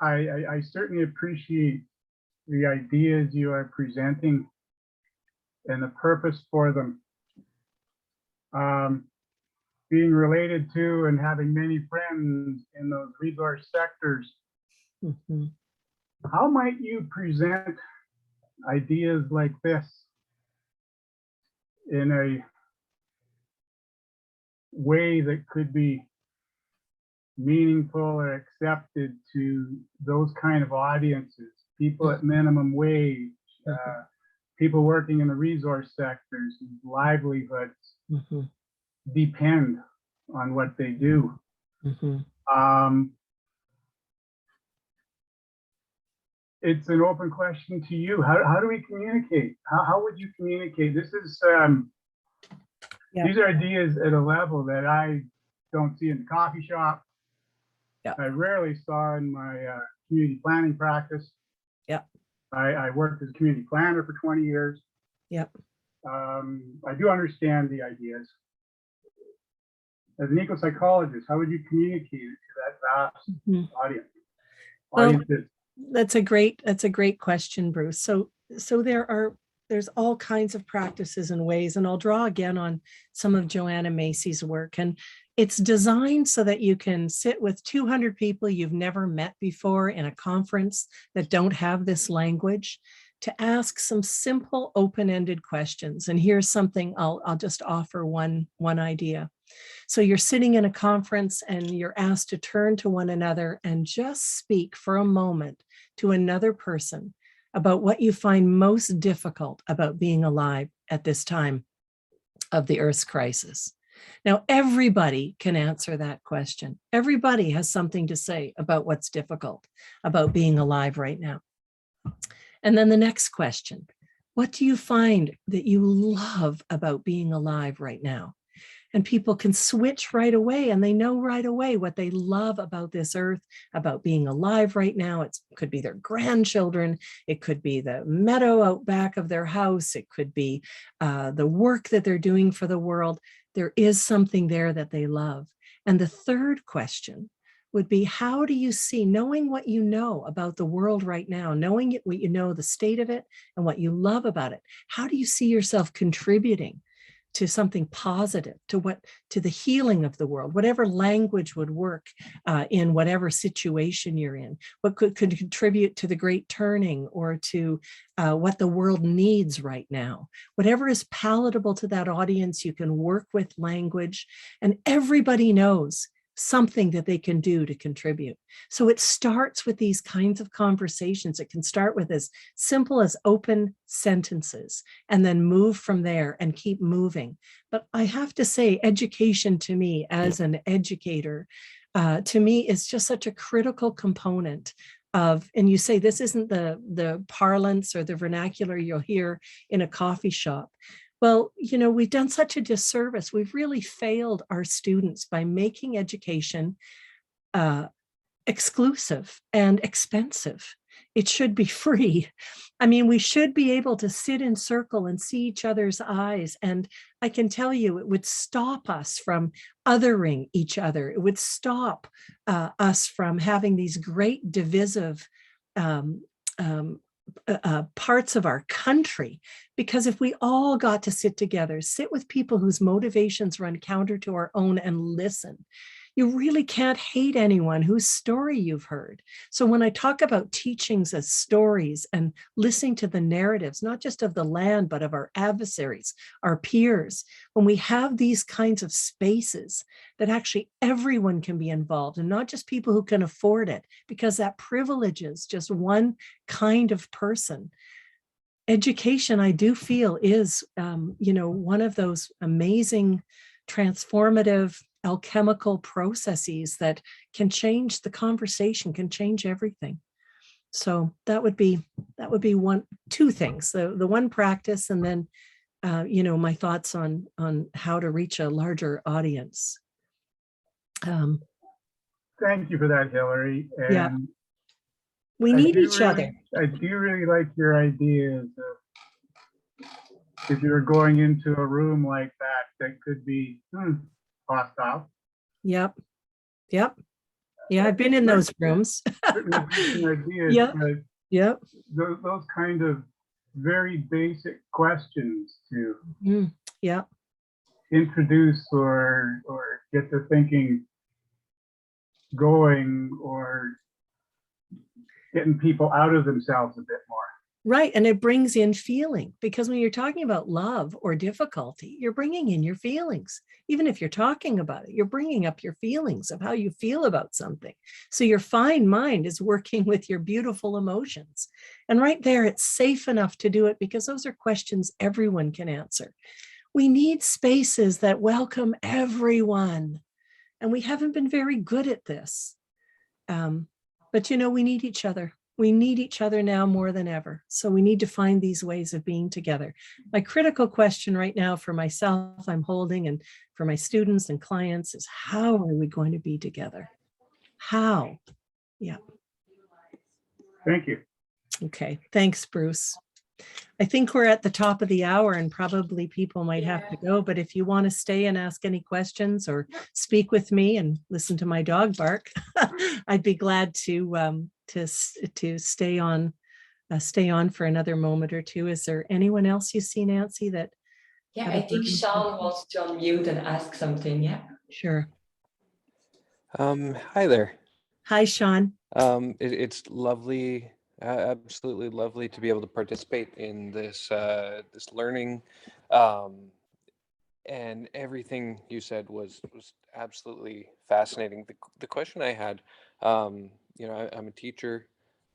I certainly appreciate the ideas you are presenting and the purpose for them. Being related to and having many friends in those resource sectors, how might you present ideas like this in a way that could be meaningful or accepted to those kind of audiences, people at minimum wage, people working in the resource sectors, whose livelihoods depend on what they do. It's an open question to you. How do we communicate? How would you communicate? This is these are ideas at a level that I don't see in the coffee shop. I rarely saw in my community planning practice. I worked as a community planner for 20 years. I do understand the ideas. As an eco-psychologist, how would you communicate it to that vast audience? Well, Audiences. that's a great question, Bruce. So there's all kinds of practices and ways, and I'll draw again on some of Joanna Macy's work. And it's designed so that you can sit with 200 people you've never met before in a conference that don't have this language, to ask some simple open-ended questions. And here's something I'll just offer one idea. So you're sitting in a conference and you're asked to turn to one another and just speak for a moment to another person about what you find most difficult about being alive at this time of the Earth's crisis. Now, everybody can answer that question. Everybody has something to say about what's difficult about being alive right now. And then the next question, what do you find that you love about being alive right now? And people can switch right away, and they know right away what they love about this earth, about being alive right now. It could be their grandchildren. It could be the meadow out back of their house. It could be the work that they're doing for the world. There is something there that they love. And the third question would be, how do you see, knowing what you know about the world right now, knowing what you know, the state of it and what you love about it, how do you see yourself contributing to something positive, to the healing of the world, whatever language would work in whatever situation you're in, what could contribute to the great turning or to what the world needs right now. Whatever is palatable to that audience, you can work with language, and everybody knows something that they can do to contribute. So it starts with these kinds of conversations. It can start with as simple as open sentences and then move from there and keep moving. But I have to say, education to me as an educator, to me is just such a critical component of, and you say this isn't the parlance or the vernacular you'll hear in a coffee shop. Well, you know, we've done such a disservice. We've really failed our students by making education exclusive and expensive. It should be free. I mean, we should be able to sit in circle and see each other's eyes. And I can tell you, it would stop us from othering each other. It would stop us from having these great divisive parts of our country, because if we all got to sit together, sit with people whose motivations run counter to our own and listen, you really can't hate anyone whose story you've heard. So when I talk about teachings as stories and listening to the narratives, not just of the land, but of our adversaries, our peers, when we have these kinds of spaces that actually everyone can be involved and not just people who can afford it, because that privileges just one kind of person. Education, I do feel, is, you know, one of those amazing, transformative, alchemical processes that can change the conversation, can change everything. So that would be two things, the one practice, and then you know, my thoughts on how to reach a larger audience. Thank you for that, Hilary. And yeah, we need each other. I do really like your ideas of, if you're going into a room like that could be hostile. Yep. Yeah, I've been in those rooms. Ideas, yep. But yep. Those kind of very basic questions to yeah. introduce or get the thinking going, or getting people out of themselves a bit more. Right. And it brings in feeling, because when you're talking about love or difficulty, you're bringing in your feelings. Even if you're talking about it, you're bringing up your feelings of how you feel about something. So your fine mind is working with your beautiful emotions. And right there, it's safe enough to do it, because those are questions everyone can answer. We need spaces that welcome everyone. And we haven't been very good at this. But, you know, we need each other. We need each other now more than ever. So we need to find these ways of being together. My critical question right now for myself, I'm holding, and for my students and clients, is how are we going to be together? How? Yeah. Thank you. Okay. Thanks, Bruce. I think we're at the top of the hour and probably people might have to go, but if you want to stay and ask any questions or speak with me and listen to my dog bark, I'd be glad to stay on for another moment or two. Is there anyone else you see, Nancy, that? Yeah, I think Sean wants to unmute and ask something. Yeah. Sure. Hi there. Hi, Sean. It's lovely, absolutely lovely to be able to participate in this this learning, and everything you said was absolutely fascinating. The question I had, you know, I'm a teacher.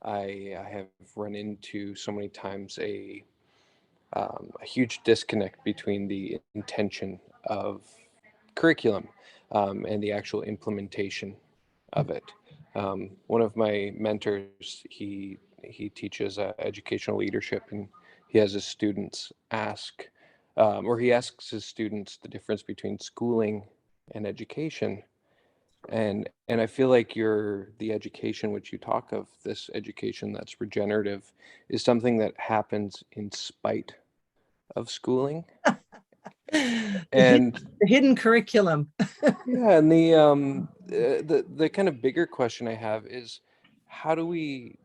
I have run into so many times a huge disconnect between the intention of curriculum and the actual implementation of it. One of my mentors, he teaches educational leadership, and he has his students ask, or he asks his students the difference between schooling and education. And I feel like the education which you talk of, this education that's regenerative, is something that happens in spite of schooling. And the hidden curriculum. yeah, and the kind of bigger question I have is, how do we,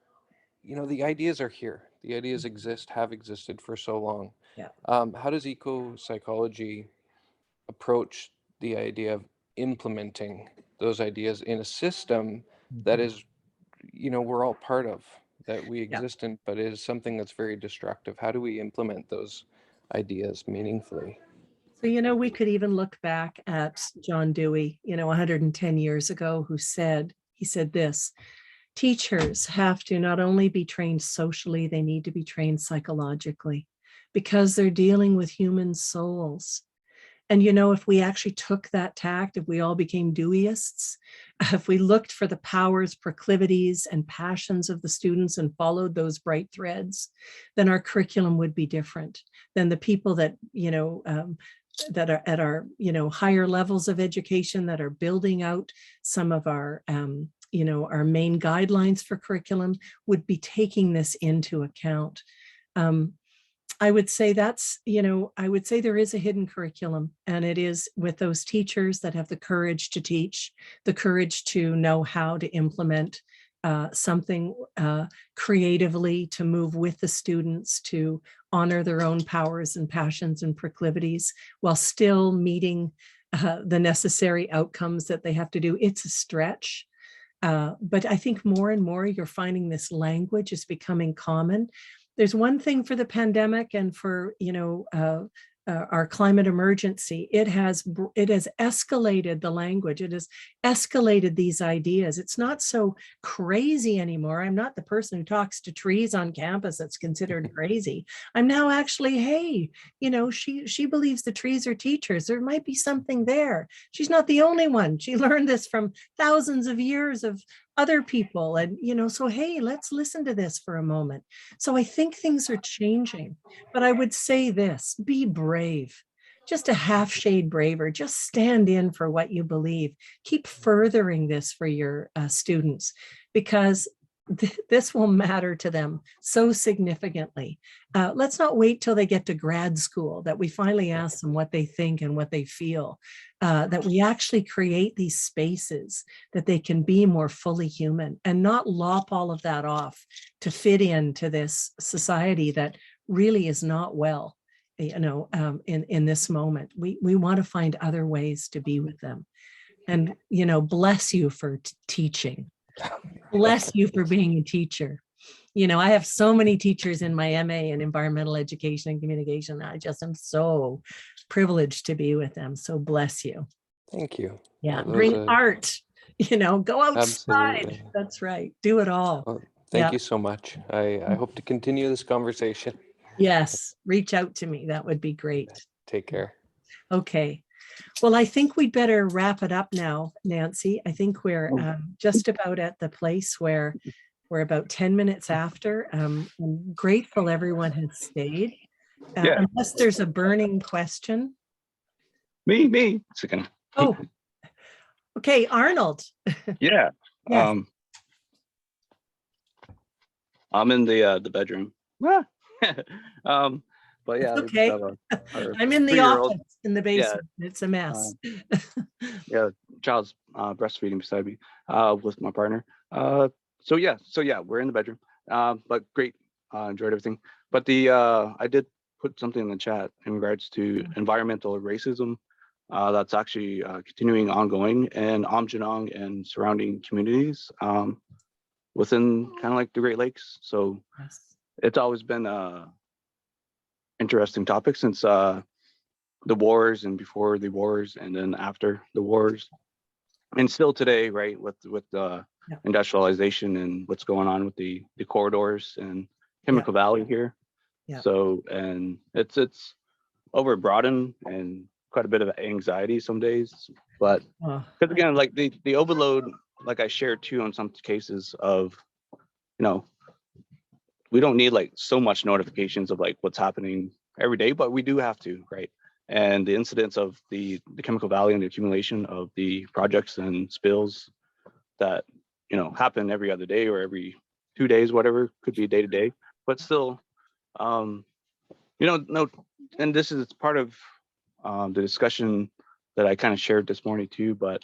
you know, the ideas are here. The ideas exist, have existed for so long. Yeah. How does eco-psychology approach the idea of implementing those ideas in a system that is, you know, we're all part of, that we exist in, but is something that's very destructive? How do we implement those ideas meaningfully? So, you know, we could even look back at John Dewey, you know, 110 years ago, he said this: teachers have to not only be trained socially, they need to be trained psychologically, because they're dealing with human souls. And, you know, if we actually took that tact, if we all became Deweyists, if we looked for the powers, proclivities, and passions of the students and followed those bright threads, then our curriculum would be different than the people that, you know, that are at our, you know, higher levels of education, that are building out some of our, you know, our main guidelines for curriculum, would be taking this into account. I would say that's, you know, I would say there is a hidden curriculum, and it is with those teachers that have the courage to teach, the courage to know how to implement something creatively, to move with the students, to honor their own powers and passions and proclivities while still meeting the necessary outcomes that they have to do. It's a stretch. But I think more and more you're finding this language is becoming common. There's one thing for the pandemic and for, you know, our climate emergency. It has escalated the language. It has escalated these ideas. It's not so crazy anymore. I'm not the person who talks to trees on campus that's considered crazy. I'm now actually, hey, you know, she believes the trees are teachers. There might be something there. She's not the only one. She learned this from thousands of years of other people. And, you know, so, hey, let's listen to this for a moment. So I think things are changing, but I would say this: be brave, just a half shade braver. Just stand in for what you believe. Keep furthering this for your students, because this will matter to them so significantly. Let's not wait till they get to grad school that we finally ask them what they think and what they feel, that we actually create these spaces that they can be more fully human, and not lop all of that off to fit into this society that really is not well, you know, in this moment. We want to find other ways to be with them. And, you know, bless you for teaching. Bless you for being a teacher. You know, I have so many teachers in my MA in environmental education and communication. I just am so privileged to be with them. So bless you. Thank you. Yeah, bring art, you know, go outside. Absolutely. That's right. Do it all. Well, thank you so much. I hope to continue this conversation. Yes, reach out to me. That would be great. Take care. Okay. Well, I think we'd better wrap it up now, Nancy. I think we're just about at the place where we're about 10 minutes after. I'm grateful everyone has stayed. Unless there's a burning question. Me. Second. Oh, okay, Arnold. Yeah. Yes. I'm in the bedroom. Ah. But yeah, It's we just okay. have our I'm in the 3-year-old. office in the Yeah, basement. It's a mess. yeah, child's breastfeeding beside me with my partner. So yeah, we're in the bedroom. But great, enjoyed everything. But the I did put something in the chat in regards to environmental racism. That's actually continuing ongoing in Amjinong and surrounding communities within kind of like the Great Lakes. So Yes. it's always been a interesting topic since the wars and before the wars and then after the wars. And still today, right, with Yeah. industrialization and what's going on with the corridors and Chemical Valley here. Yeah. So, and it's overbroadened and quite a bit of anxiety some days. But Oh, because again, like the overload, like I shared too on some cases of, you know, we don't need like so much notifications of like what's happening every day, but we do have to, right? And the incidents of the Chemical Valley and the accumulation of the projects and spills that, you know, happen every other day or every 2 days, whatever, could be day to day, but still, you know, no, and this is part of the discussion that I kind of shared this morning too, but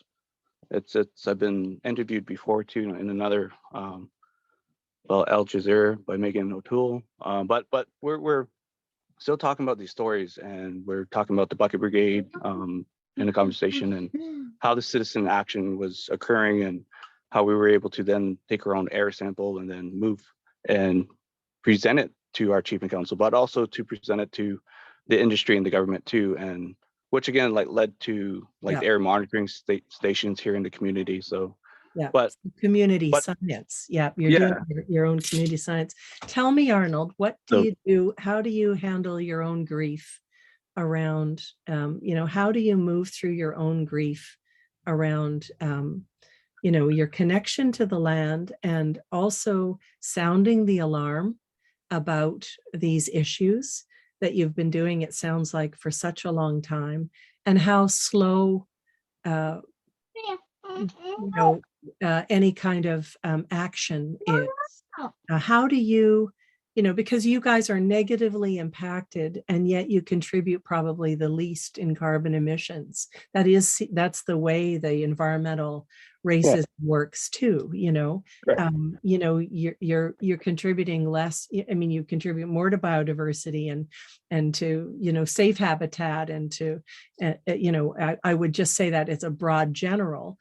it's I've been interviewed before too in another well, Al Jazeera by Megan O'Toole, but we're still talking about these stories, and we're talking about the Bucket Brigade in the conversation and how the citizen action was occurring and how we were able to then take our own air sample and then move and present it to our chief and council, but also to present it to the industry and the government too, and which again like led to like the air monitoring stations here in the community. So yeah, but community science. Yeah, you're yeah, doing your own community science. Tell me, Arnold, what do so you do? How do you handle your own grief around, you know, how do you move through your own grief around, you know, your connection to the land and also sounding the alarm about these issues that you've been doing, it sounds like, for such a long time, and how slow, you know, any kind of action is. How do you, you know, because you guys are negatively impacted and yet you contribute probably the least in carbon emissions. That's the way the environmental racism works too, you know. right. You know, you're contributing less. I mean, you contribute more to biodiversity and to, you know, safe habitat and to, you know, I would just say that it's a broad general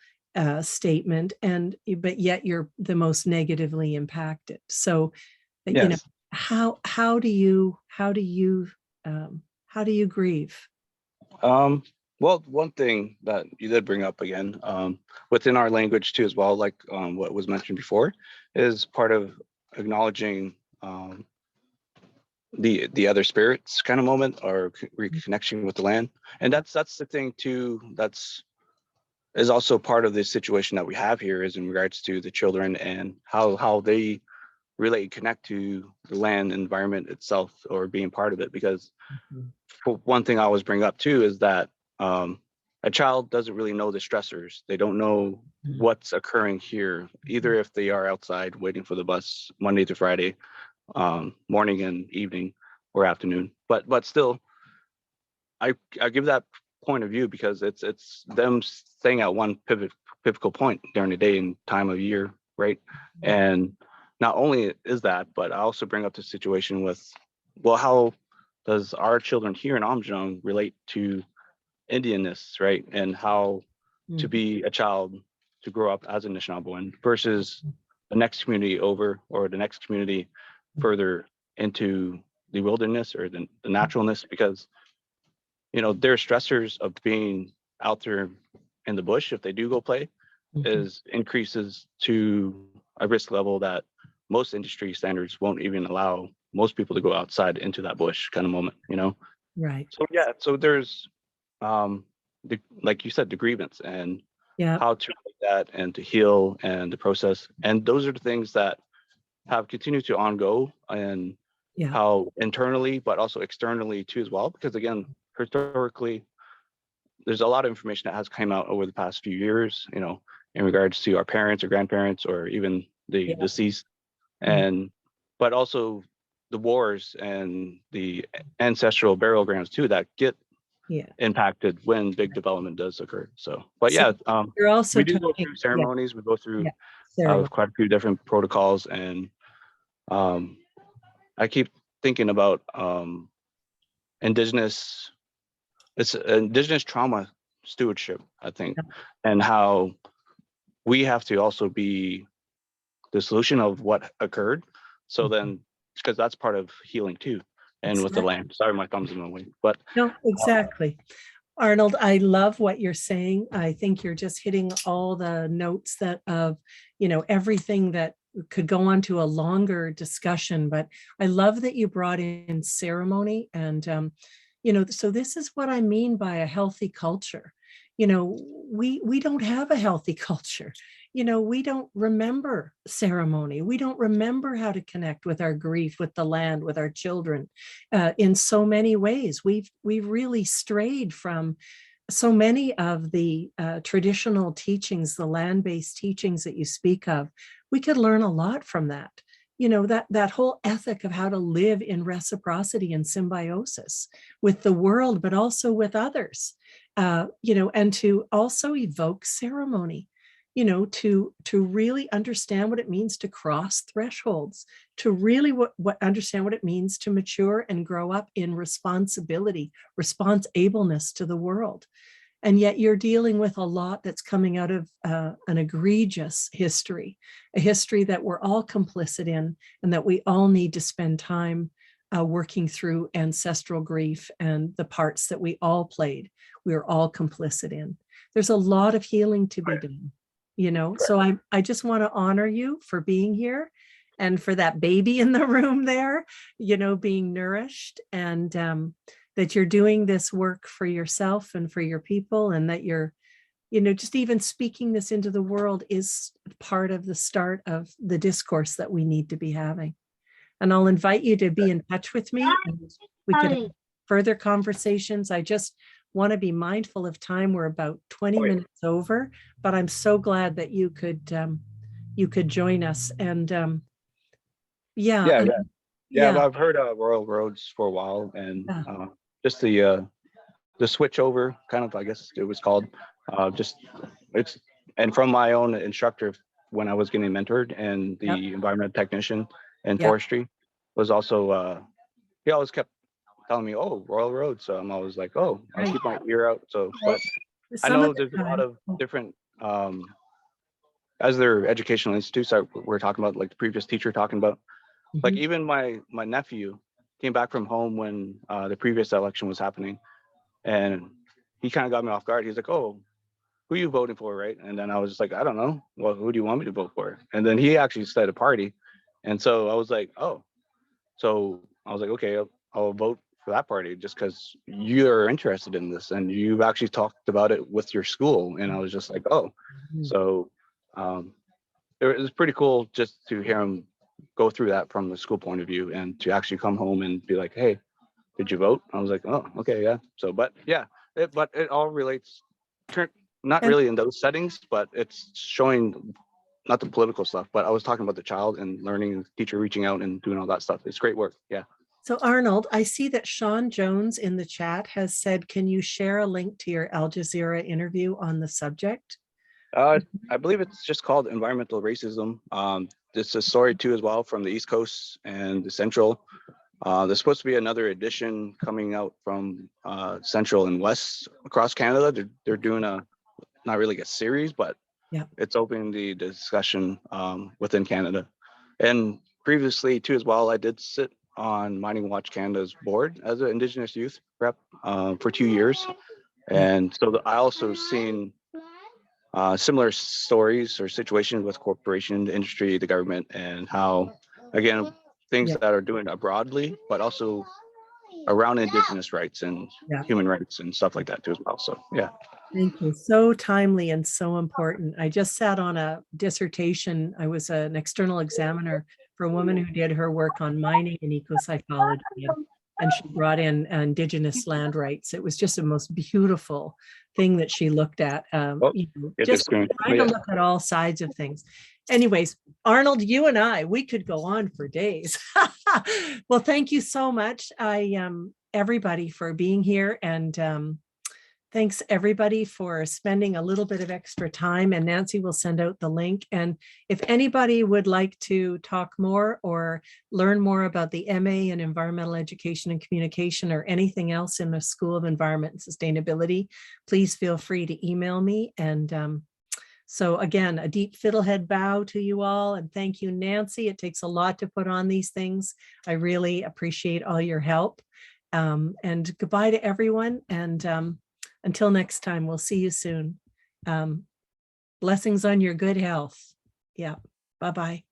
statement, and but yet you're the most negatively impacted. So, you know, Yes. how do you grieve? Well, one thing that you did bring up again, within our language too as well, like what was mentioned before, is part of acknowledging the other spirits kind of moment or reconnection with the land. And that's the thing too, is also part of this situation that we have here is in regards to the children and how they relate, connect to the land environment itself or being part of it. Because one thing I always bring up too is that a child doesn't really know the stressors. They don't know what's occurring here, either if they are outside waiting for the bus Monday to Friday, morning and evening or afternoon. But still, I give that point of view because it's them staying at one pivotal point during the day and time of year, right? And not only is that, but I also bring up the situation with, well, how does our children here in Amjong relate to Indianness, right? And how to be a child to grow up as a Anishinaabean versus the next community over or the next community further into the wilderness or the naturalness, because you know their stressors of being out there in the bush if they do go play is increases to a risk level that most industry standards won't even allow most people to go outside into that bush kind of moment, you know. Right. So yeah, so there's like you said, the grievance and Yeah. how to make that and to heal and the process, and those are the things that have continued to ongo, and Yeah. how internally but also externally too as well, because again historically there's a lot of information that has come out over the past few years, you know, in regards to our parents or grandparents or even the Yeah. deceased, and but also the wars and the ancestral burial grounds too that get Yeah. impacted when big development does occur. So, but So yeah, you're also we do go talking, through ceremonies. We go through yeah, ceremony. quite a few different protocols, and I keep thinking about indigenous trauma stewardship, I think, and how we have to also be the solution of what occurred. So then, because that's part of healing too, and with the land. Sorry, my thumb's in the way, but no, exactly. Arnold, I love what you're saying. I think you're just hitting all the notes that of, everything that could go on to a longer discussion, but I love that you brought in ceremony and, so this is what I mean by a healthy culture. We don't have a healthy culture. We don't remember ceremony. We don't remember how to connect with our grief, with the land, with our children. In so many ways, we've really strayed from so many of the traditional teachings, the land-based teachings that you speak of. We could learn a lot from that. That whole ethic of how to live in reciprocity and symbiosis with the world, but also with others. And to also evoke ceremony. To really understand what it means to cross thresholds, to really understand what it means to mature and grow up in responsibility, responsiveness to the world. And yet you're dealing with a lot that's coming out of an egregious history, a history that we're all complicit in, and that we all need to spend time working through ancestral grief and the parts that we all played. We are all complicit in. There's a lot of healing to be done. So I just want to honor you for being here and for that baby in the room there, being nourished, and that you're doing this work for yourself and for your people, and that you're, just even speaking this into the world is part of the start of the discourse that we need to be having. And I'll invite you to be in touch with me, and we could have further conversations. I just want to be mindful of time. We're about 20 minutes over, but I'm so glad that you could join us. And I've heard Royal Roads for a while, and just the switch over, kind of, I guess it was called, and from my own instructor when I was getting mentored, and the environmental technician in forestry was also he always kept telling me, oh, Royal Road. So I'm always like, oh, I'll keep my ear out. So, but I know there's a lot of different, as their educational institutes that we're talking about, like the previous teacher talking about, like even my nephew came back from home when the previous election was happening, and he kind of got me off guard. He's like, oh, who are you voting for, right? And then I was just like, I don't know. Well, who do you want me to vote for? And then he actually said a party. And so I was like, oh. So I was like, okay, I'll vote for that party just because you're interested in this and you've actually talked about it with your school. And I was just like, oh. So it was pretty cool just to hear him go through that from the school point of view, and to actually come home and be like, hey, did you vote? I was like, oh, okay, yeah. So, but yeah, it all relates, not really in those settings, but it's showing, not the political stuff, but I was talking about the child and learning, and the teacher reaching out and doing all that stuff. It's great work. Yeah. So Arnold, I see that Sean Jones in the chat has said, can you share a link to your Al Jazeera interview on the subject? I believe it's just called Environmental Racism. It's a story too as well from the East Coast and the Central. There's supposed to be another edition coming out from Central and West across Canada. They're doing not really a series, but it's opening the discussion within Canada. And previously too as well, I did sit on Mining Watch Canada's board as an Indigenous youth rep for 2 years. And so I also seen similar stories or situations with corporation, the industry, the government, and how, again, things that are doing broadly, but also around Indigenous rights and human rights and stuff like that too as well. So, yeah. Thank you. So timely and so important. I just sat on a dissertation. I was an external examiner for a woman who did her work on mining and ecopsychology. and she brought in Indigenous land rights. It was just the most beautiful thing that she looked at. Oh, Just going. trying to look at all sides of things. Anyways, Arnold, you and I, we could go on for days. Well, thank you so much, everybody, for being here, and thanks everybody for spending a little bit of extra time, and Nancy will send out the link. And if anybody would like to talk more or learn more about the MA in Environmental Education and Communication, or anything else in the School of Environment and Sustainability, please feel free to email me. And so again, a deep fiddlehead bow to you all, and thank you, Nancy. It takes a lot to put on these things. I really appreciate all your help. And goodbye to everyone. And until next time, we'll see you soon. Blessings on your good health. Yeah. Bye-bye.